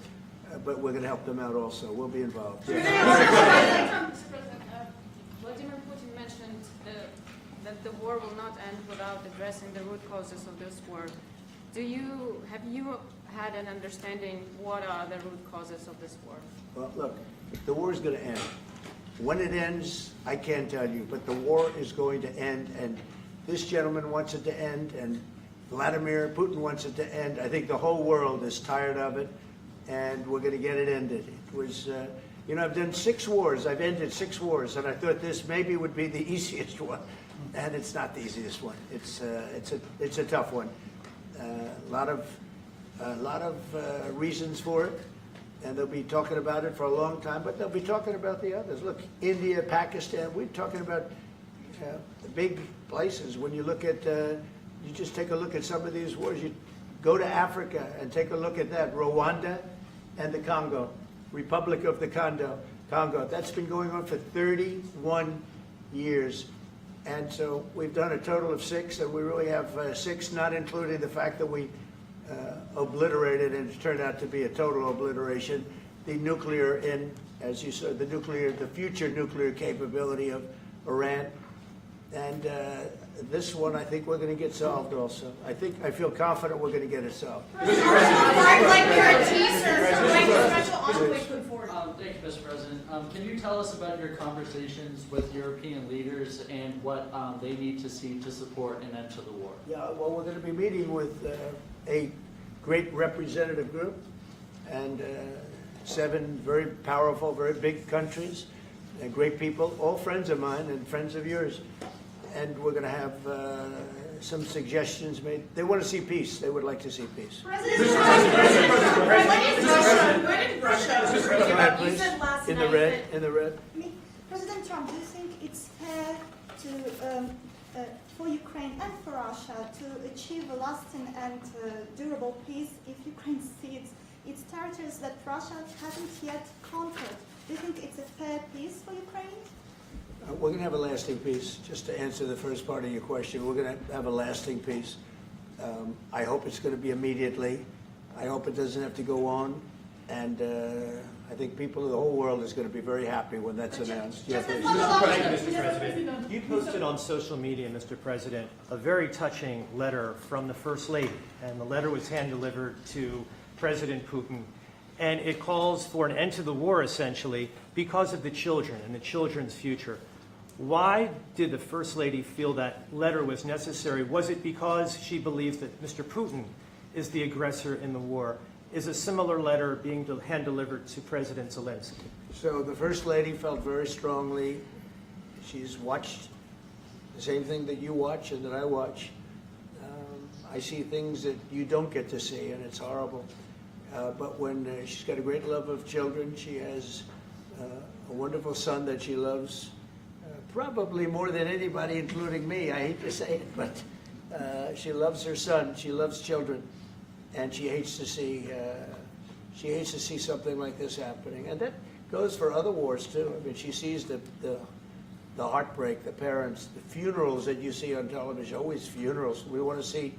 But we're going to help them out also. We'll be involved. Mr. President, Vladimir Putin mentioned that the war will not end without addressing the root causes of this war. Have you had an understanding what are the root causes of this war? Well, look, the war is going to end. When it ends, I can't tell you, but the war is going to end, and this gentleman wants it to end, and Vladimir Putin wants it to end. I think the whole world is tired of it, and we're going to get it ended. It was, I've done 6 wars. I've ended 6 wars, and I thought this maybe would be the easiest one, and it's not the easiest one. It's a tough one. A lot of reasons for it, and they'll be talking about it for a long time. But they'll be talking about the others. Look, India, Pakistan. We're talking about the big places. When you look at, you just take a look at some of these wars. You go to Africa and take a look at that. Rwanda and the Congo, Republic of the Congo. That's been going on for 31 years. And so we've done a total of 6, and we really have 6, not including the fact that we obliterated, and it turned out to be a total obliteration, the nuclear, as you said, the future nuclear capability of Iran. And this one, I think we're going to get solved also. I feel confident we're going to get it solved. Thank you, Mr. President. Can you tell us about your conversations with European leaders and what they need to see to support an end to the war? Yeah, well, we're going to be meeting with a great representative group and 7 very powerful, very big countries and great people, all friends of mine and friends of yours. And we're going to have some suggestions made. They want to see peace. They would like to see peace. President, you said last in night the red. President Trump, do you think it's fair to for Ukraine and for Russia to achieve a lasting and durable peace if Ukraine cedes its territories that Russia hasn't yet conquered? Do you think it's a fair peace for Ukraine? We're going to have a lasting peace. Just to answer the first part of your question, we're going to have a lasting peace. I hope it's going to be immediately. I hope it doesn't have to go on. And I think people of the whole world is going to be very happy when that's announced. Mr. President, you posted on social media, Mr. President, a very touching letter from the First Lady. And the letter was hand-delivered to President Putin. And it calls for an end to the war, essentially, because of the children and the children's future. Why did the First Lady feel that letter was necessary? Was it because she believes that Mr. Putin is the aggressor in the war? Is a similar letter being hand-delivered to President Zelenskyy? So the First Lady felt very strongly. She's watched the same thing that you watch and that I watch. I see things that you don't get to see, and it's horrible. But when she's got a great love of children, she has a wonderful son that she loves, probably more than anybody, including me. I hate to say it, but she loves her son. She loves children, and she hates to see something like this happening. And that goes for other wars too. I mean, she sees the heartbreak, the parents, the funerals that you see on television. Always funerals. We want to see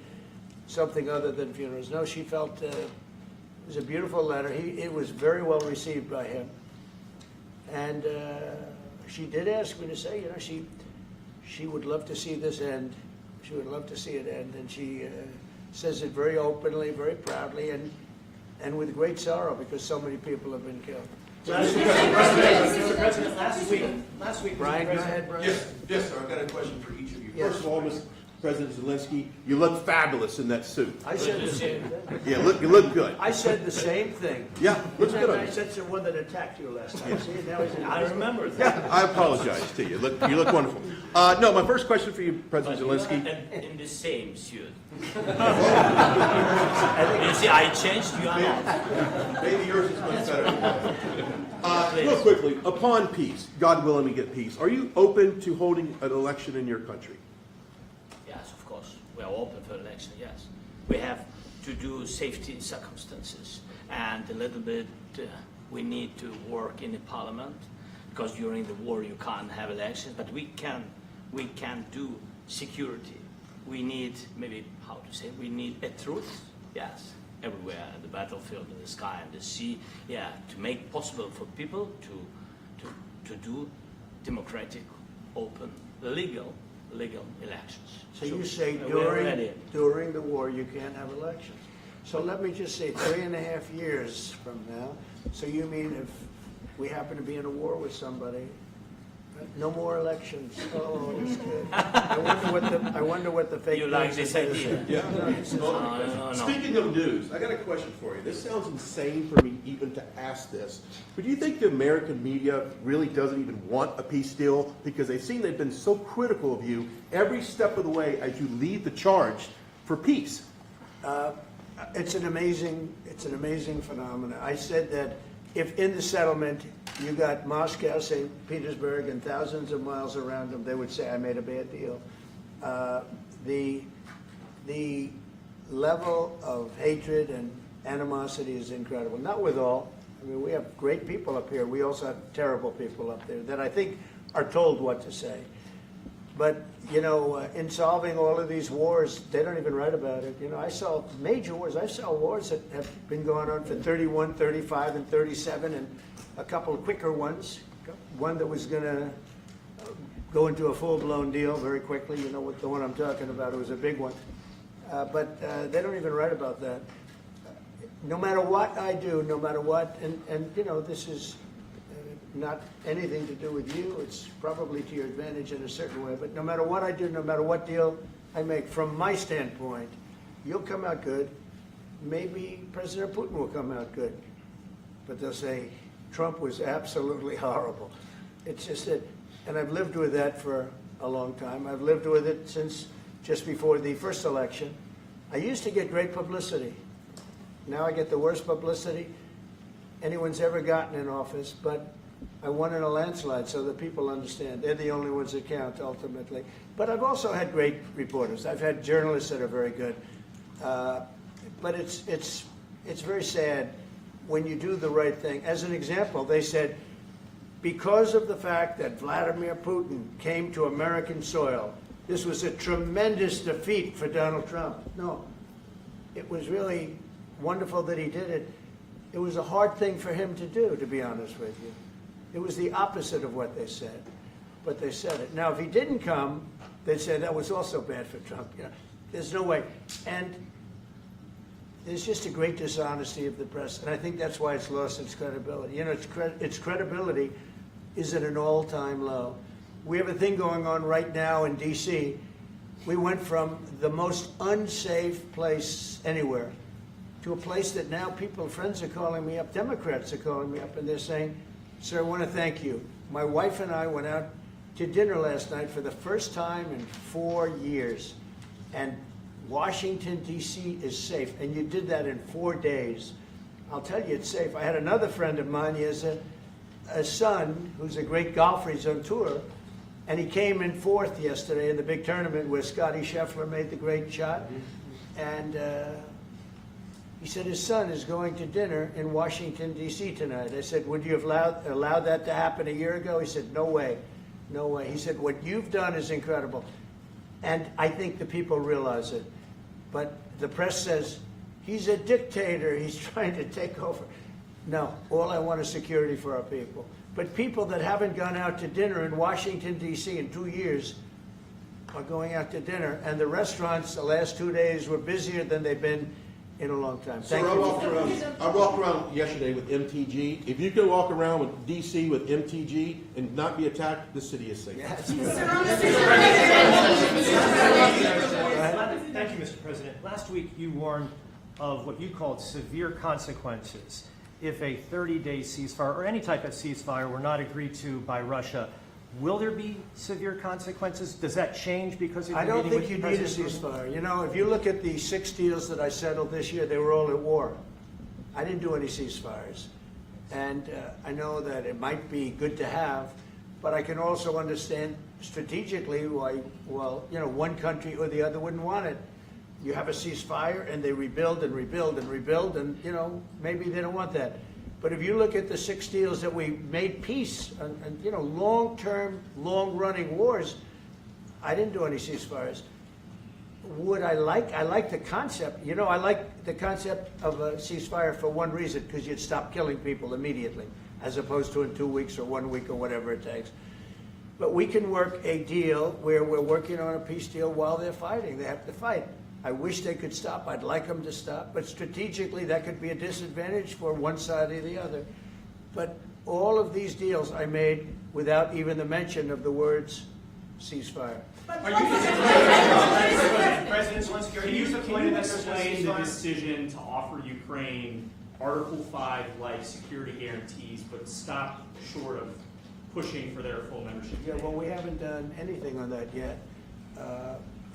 something other than funerals. No, she felt. It was a beautiful letter. It was very well received by him. And she did ask me to say, she would love to see this end. She would love to see it end. And she says it very openly, very proudly, and with great sorrow because so many people have been killed. Mr. President, last week, Brian, go ahead, Brian. Yes, sir. I've got a question for each of you. Yes. First of all, President Zelensky, you look fabulous in that suit. I said the same thing. Yeah, you look good. I said the same thing. Yeah, looks Isn't good that on you. nice? That's the one that attacked you last time. See, now he's I remember that. Yeah, I apologize to you. You look wonderful. No, my first question for you, President Zelensky. In the same suit. You see, I changed, you are not. Maybe yours is much better. Real quickly, upon peace, God willing we get peace, are you open to holding an election in your country? Yes, of course. We are open for election, yes. We have to do safety circumstances. And a little bit, we need to work in the parliament, because during the war you can't have elections, but we can do security. We need, maybe, how to say, we need a truth, yes, everywhere, in the battlefield, in the sky, in the sea, yeah, to make possible for people to do democratic, open, legal elections. So you say we're ready. during the war you can't have elections. So let me just say 3.5 years from now, so you mean if we happen to be in a war with somebody, no more elections. Oh, this kid. I wonder what the fake You like news this is. idea? Yeah. No. Speaking of news, I got a question for you. This sounds insane for me even to ask this, but do you think the American media really doesn't even want a peace deal because they've seen they've been so critical of you every step of the way as you lead the charge for peace? It's an amazing phenomenon. I said that if in the settlement you got Moscow, St. Petersburg, and thousands of miles around them, they would say, I made a bad deal. The level of hatred and animosity is incredible. Not with all. I mean, we have great people up here. We also have terrible people up there that I think are told what to say. But, you know, in solving all of these wars, they don't even write about it. You know, I saw major wars. I saw wars that have been going on for 31, 35, and 37, and a couple of quicker ones. One that was going to go into a full-blown deal very quickly. You know what the one I'm talking about. It was a big one. But they don't even write about that. No matter what I do, no matter what, and you know, this is not anything to do with you. It's probably to your advantage in a certain way. But no matter what I do, no matter what deal I make, from my standpoint, you'll come out good. Maybe President Putin will come out good. But they'll say, Trump was absolutely horrible. It's just that, and I've lived with that for a long time. I've lived with it since just before the first election. I used to get great publicity. Now I get the worst publicity anyone's ever gotten in office, but I won in a landslide, so that people understand. They're the only ones that count, ultimately. But I've also had great reporters. I've had journalists that are very good. But it's very sad when you do the right thing. As an example, they said, because of the fact that Vladimir Putin came to American soil, this was a tremendous defeat for Donald Trump. No, it was really wonderful that he did it. It was a hard thing for him to do, to be honest with you. It was the opposite of what they said, but they said it. Now, if he didn't come, they'd say that was also bad for Trump. You know, there's no way. And there's just a great dishonesty of the press, and I think that's why it's lost its credibility. You know, its credibility is at an all-time low. We have a thing going on right now in D.C. We went from the most unsafe place anywhere to a place that now friends are calling me up, Democrats are calling me up, and they're saying, sir, I want to thank you. My wife and I went out to dinner last night for the first time in 4 years, and Washington, D.C. is safe, and you did that in 4 days. I'll tell you, it's safe. I had another friend of mine. He has a son who's a great golfer. He's on tour, and he came in fourth yesterday in the big tournament where Scotty Scheffler made the great shot, and he said his son is going to dinner in Washington, D.C. tonight. I said, would you have allowed that to happen a year ago? He said, no way, no way. He said, what you've done is incredible. And I think the people realize it. But the press says, he's a dictator, he's trying to take over. No, all I want is security for our people. But people that haven't gone out to dinner in Washington, D.C. in 2 years are going out to dinner. And the restaurants the last 2 days were busier than they've been in a long time. Sir, Thank I you. walked around yesterday with MTG. If you can walk around with DC with MTG and not be attacked, the city is safe. Thank you, Mr. President. Last week you warned of what you called severe consequences if a 30-day ceasefire or any type of ceasefire were not agreed to by Russia. Will there be severe consequences? Does that change because of I the don't meeting think with you need a President Putin? ceasefire. You know, if you look at the 6 deals that I settled this year, they were all at war. I didn't do any ceasefires. And I know that it might be good to have, but I can also understand strategically why, well, you know, one country or the other wouldn't want it. You have a ceasefire and they rebuild and rebuild and rebuild, and, you know, maybe they don't want that. But if you look at the 6 deals that we made peace and you know, long-term, long-running wars, I didn't do any ceasefires. Would I like the concept. You know, I like the concept of a ceasefire for one reason, because you'd stop killing people immediately, as opposed to in 2 weeks or 1 week or whatever it takes. But we can work a deal where we're working on a peace deal while they're fighting. They have to fight. I wish they could stop. I'd like them to stop. But strategically, that could be a disadvantage for one side or the other. But all of these deals I made without even the mention of the words ceasefire. President Zelenskyy, can you explain the decision to offer Ukraine Article 5-like security guarantees, but stop short of pushing for their full membership? Yeah, well, we haven't done anything on that yet.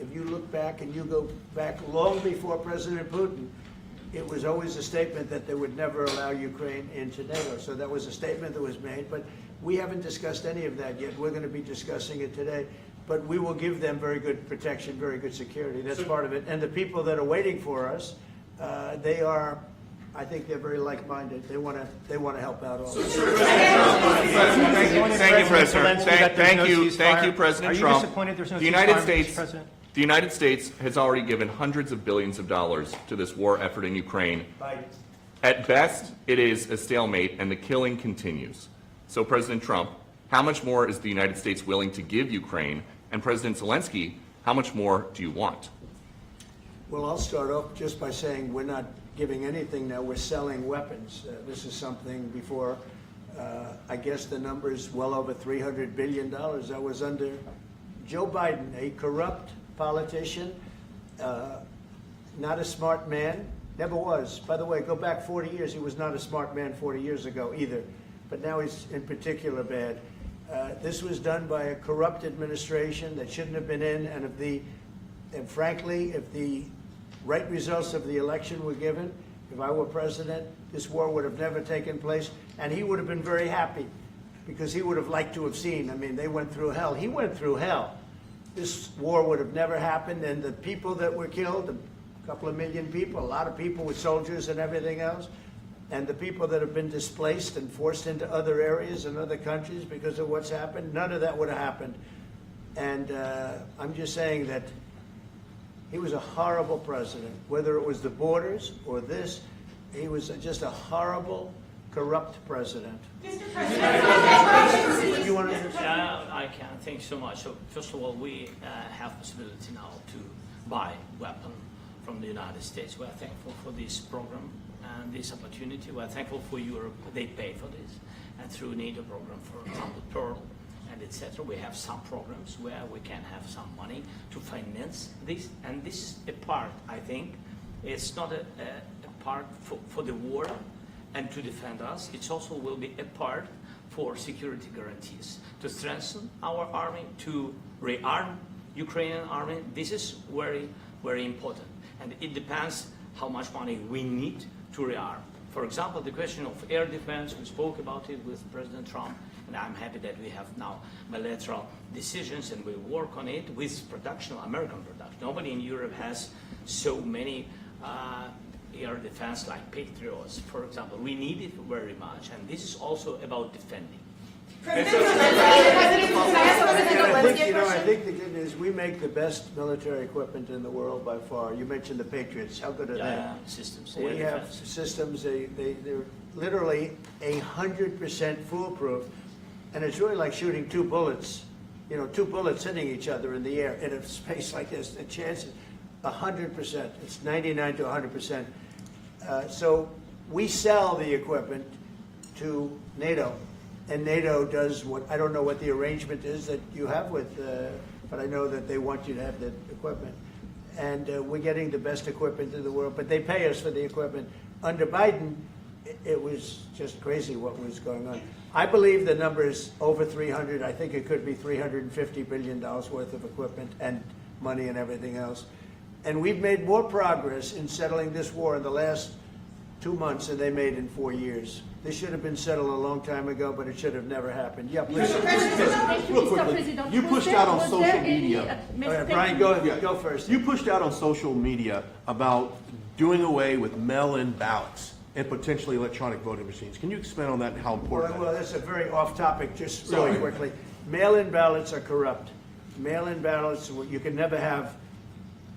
If you look back and you go back long before President Putin, it was always a statement that they would never allow Ukraine into NATO. So that was a statement that was made, but we haven't discussed any of that yet. We're going to be discussing it today. But we will give them very good protection, very good security. That's part of it. And the people that are waiting for us, they are, I think they're very like-minded. They want to help out also. Thank you, President. Thank you, President Trump. Are you disappointed there's no ceasefire, Mr. President? The United States has already given hundreds of billions of dollars to this war effort in Ukraine. At best, it is a stalemate, and the killing continues. So, President Trump, how much more is the United States willing to give Ukraine? And President Zelenskyy, how much more do you want? Well, I'll start off just by saying we're not giving anything now. We're selling weapons. This is something before, I guess the number is well over $300 billion. That was under Joe Biden, a corrupt politician, not a smart man, never was. By the way, go back 40 years, he was not a smart man 40 years ago either, but now he's in particular bad. This was done by a corrupt administration that shouldn't have been in, and frankly, if the right results of the election were given, if I were president, this war would have never taken place, and he would have been very happy, because he would have liked to have seen. I mean, they went through hell. He went through hell. This war would have never happened, and the people that were killed, a couple of million people, a lot of people with soldiers and everything else, and the people that have been displaced and forced into other areas and other countries because of what's happened, none of that would have happened. And I'm just saying that he was a horrible president, whether it was the borders or this. He was just a horrible, corrupt president. Mr. President, you want to I can. Thank you so much. So first of all, we have possibility now to buy weapons from the United States. We are thankful for this program and this opportunity. We are thankful for Europe. They pay for this. And through NATO program, for example, Pearl and etc., we have some programs where we can have some money to finance this. And this is a part, I think, it's not a part for the war and to defend us. It also will be a part for security guarantees, to strengthen our army, to rearm Ukrainian army. This is very, very important. And it depends how much money we need to rearm. For example, the question of air defense, we spoke about it with President Trump, and I'm happy that we have now bilateral decisions and we work on it with production, American production. Nobody in Europe has so many air defense like Patriots, for example. We need it very much, and this is also about defending. I think the good news, we make the best military equipment in the world by far. You mentioned the Patriots. How good are they? Systems. We have systems, they're literally 100% foolproof. And it's really like shooting two bullets, you know, two bullets hitting each other in the air in a space like this. The chance is 100%. It's 99 to 100%. So we sell the equipment to NATO, and NATO does what, I don't know what the arrangement is that you have with, but I know that they want you to have the equipment. And we're getting the best equipment in the world, but they pay us for the equipment. Under Biden, it was just crazy what was going on. I believe the number is over 300. I think it could be $350 billion worth of equipment and money and everything else. And we've made more progress in settling this war in the last 2 months than they made in 4 years. This should have been settled a long time ago, but it should have never happened. Yeah, please. Real quickly, you pushed out on social media. All right, Brian, go first. You pushed out on social media about doing away with mail-in ballots and potentially electronic voting machines. Can you expand on that and how important Well, that is? that's a very off-topic, just really quickly. Mail-in ballots are corrupt. Mail-in ballots, you can never have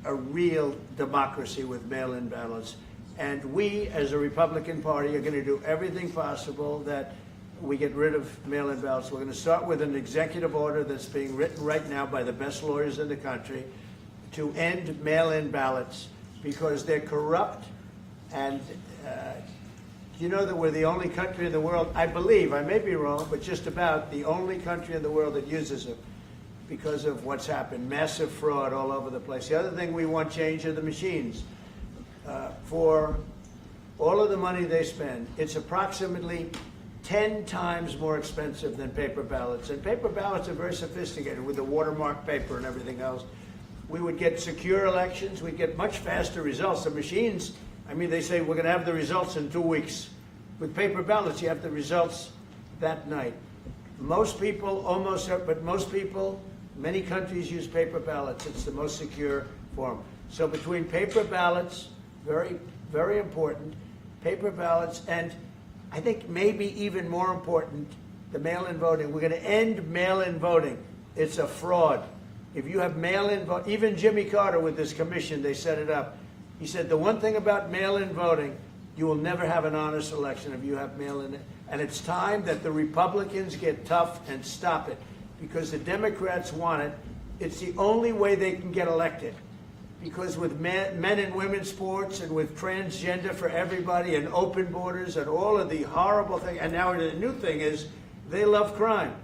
a real democracy with mail-in ballots. And we, as a Republican Party, are going to do everything possible that we get rid of mail-in ballots. We're going to start with an executive order that's being written right now by the best lawyers in the country to end mail-in ballots because they're corrupt. And you know that we're the only country in the world, I believe, I may be wrong, but just about the only country in the world that uses them because of what's happened. Massive fraud all over the place. The other thing we want change are the machines. For all of the money they spend, it's approximately 10 times more expensive than paper ballots. And paper ballots are very sophisticated with the watermark paper and everything else. We would get secure elections. We'd get much faster results. The machines, I mean, they say we're going to have the results in 2 weeks. With paper ballots, you have the results that night. Most people, but most people, many countries use paper ballots. It's the most secure form. So between paper ballots, very, very important, paper ballots, and I think maybe even more important, the mail-in voting. We're going to end mail-in voting. It's a fraud. If you have mail-in vote, even Jimmy Carter with this commission, they set it up. He said the one thing about mail-in voting, you will never have an honest election if you have mail-in. And it's time that the Republicans get tough and stop it because the Democrats want it. It's the only way they can get elected. Because with men and women's sports and with transgender for everybody and open borders and all of the horrible things, and now the new thing is they love crime.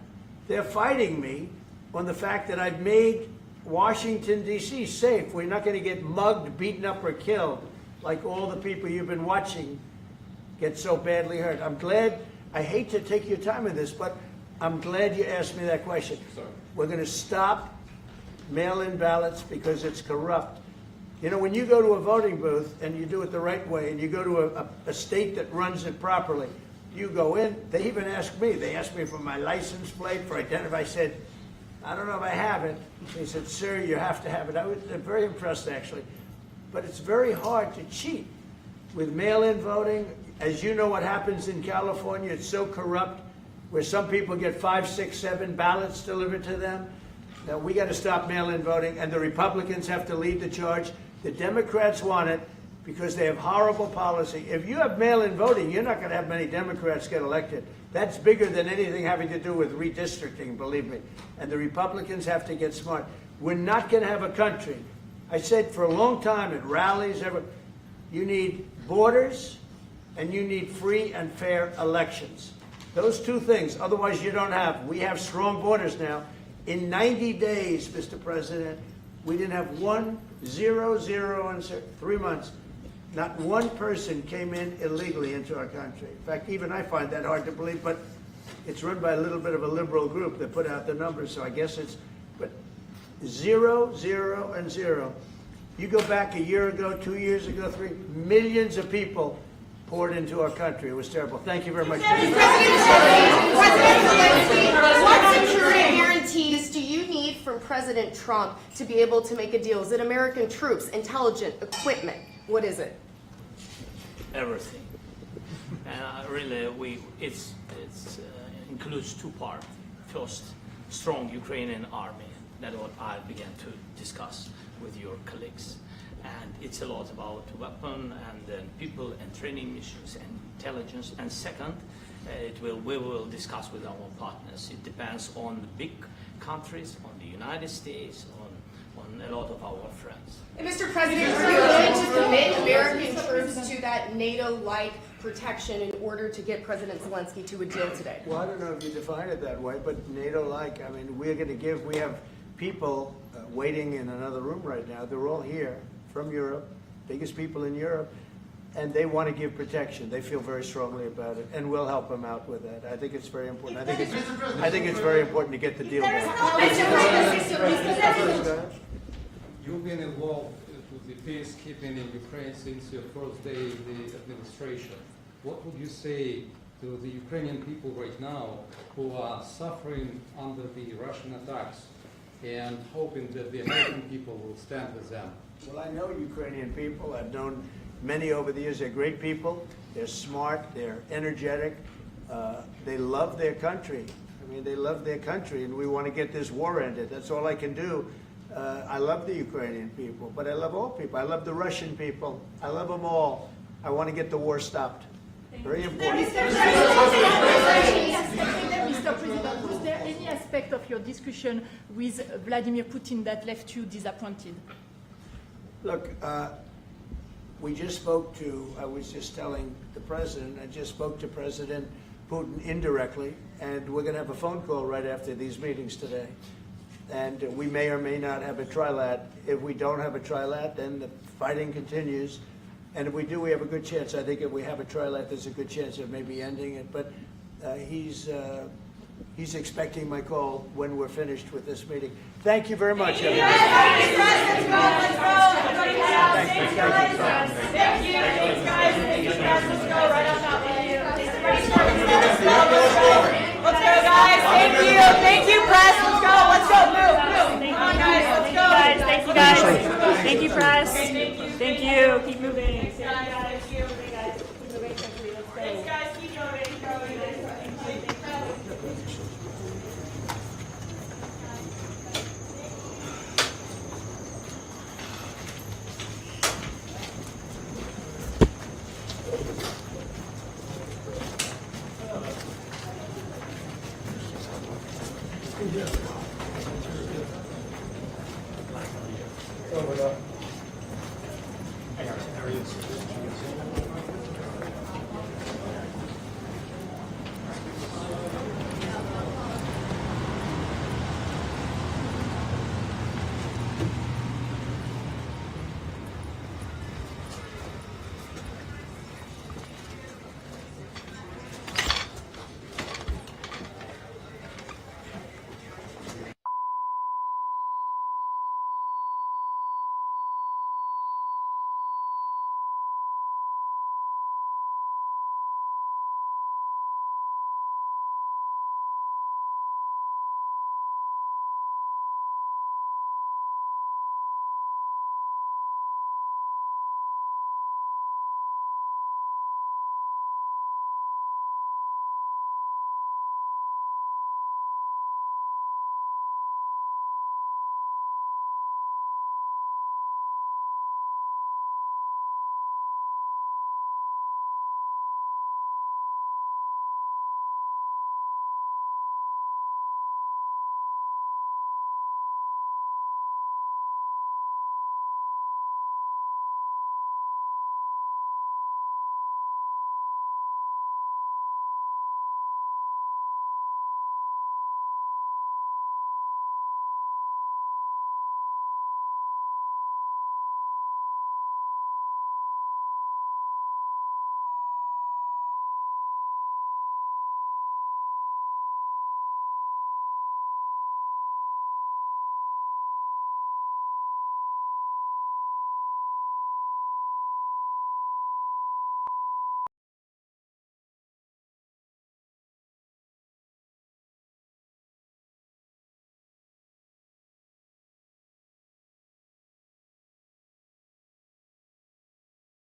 They're fighting me on the fact that I've made Washington, D.C. safe. We're not going to get mugged, beaten up, or killed like all the people you've been watching get so badly hurt. I'm glad, I hate to take your time with this, but I'm glad you asked me that question. Sorry. We're going to stop mail-in ballots because it's corrupt. You know, when you go to a voting booth and you do it the right way and you go to a state that runs it properly, you go in, they even ask me, they asked me for my license plate, for identity. I said, I don't know if I have it. They said, sir, you have to have it. I was very impressed, actually. But it's very hard to cheat with mail-in voting. As you know what happens in California, it's so corrupt, where some people get 5, 6, 7 ballots delivered to them. Now, we got to stop mail-in voting, and the Republicans have to lead the charge. The Democrats want it because they have horrible policy. If you have mail-in voting, you're not going to have many Democrats get elected. That's bigger than anything having to do with redistricting, believe me. And the Republicans have to get smart. We're not going to have a country. I said for a long time at rallies, you need borders and you need free and fair elections. Those two things, otherwise you don't have. We have strong borders now. In 90 days, Mr. President, we didn't have 0 in 3 months. Not one person came in illegally into our country. In fact, even I find that hard to believe, but it's run by a little bit of a liberal group that put out the numbers, so I guess it's, but 0, 0, and 0. You go back a year ago, 2 years ago, 3 millions of people poured into our country. It was terrible. Thank you very much. President Zelenskyy, what security guarantees do you need from President Trump to be able to make a deal? Is it American troops, intelligence, equipment? What is it? Everything. And really, it includes 2 parts. First, strong Ukrainian army. That's what I began to discuss with your colleagues. And it's a lot about weapon and then people and training missions and intelligence. And second, we will discuss with our partners. It depends on the big countries, on the United States, on a lot of our friends. And Mr. President, are you willing to commit American troops to that get NATO-like protection in order to get President Zelenskyy to a deal today? Well, I don't know if you define it that way, but NATO-like, I mean, we have people waiting in another room right now. They're all here from Europe, biggest people in Europe, and they want to give protection. They feel very strongly about it, and we'll help them out with that. I think it's very important. I think it's very important to get the deal done. You've been involved with the peacekeeping in Ukraine since your first day in the administration. What would you say to the Ukrainian people right now who are suffering under the Russian attacks and hoping that the American people will stand with them? Well, I know Ukrainian people. I've known many over the years. They're great people. They're smart. They're energetic. They love their country. I mean, they love their country, and we want to get this war ended. That's all I can do. I love the Ukrainian people, but I love all people. I love the Russian people. I love them all. I want to get the war stopped. Very important. Mr. President, was there any aspect of your discussion with Vladimir Putin that left you disappointed? Look, we just spoke to, I was just telling the President, I just spoke to President Putin indirectly, and we're going to have a phone call right after these meetings today. And we may or may not have a trilat. If we don't have a trilat, then the fighting continues. And if we do, we have a good chance. I think if we have a trilat, there's a good chance of maybe ending it. But he's expecting my call when we're finished with this meeting. Thank you very much, everybody. Thank you, guys. Let's go right on top. Let's go, guys. Thank you, press. Let's go. Move. Come on, guys. Let's go. Thank you, guys. Thank you, press. Thank you. Keep moving. Thanks, guys. Keep moving. Thanks, guys. Keep going. Oh my God.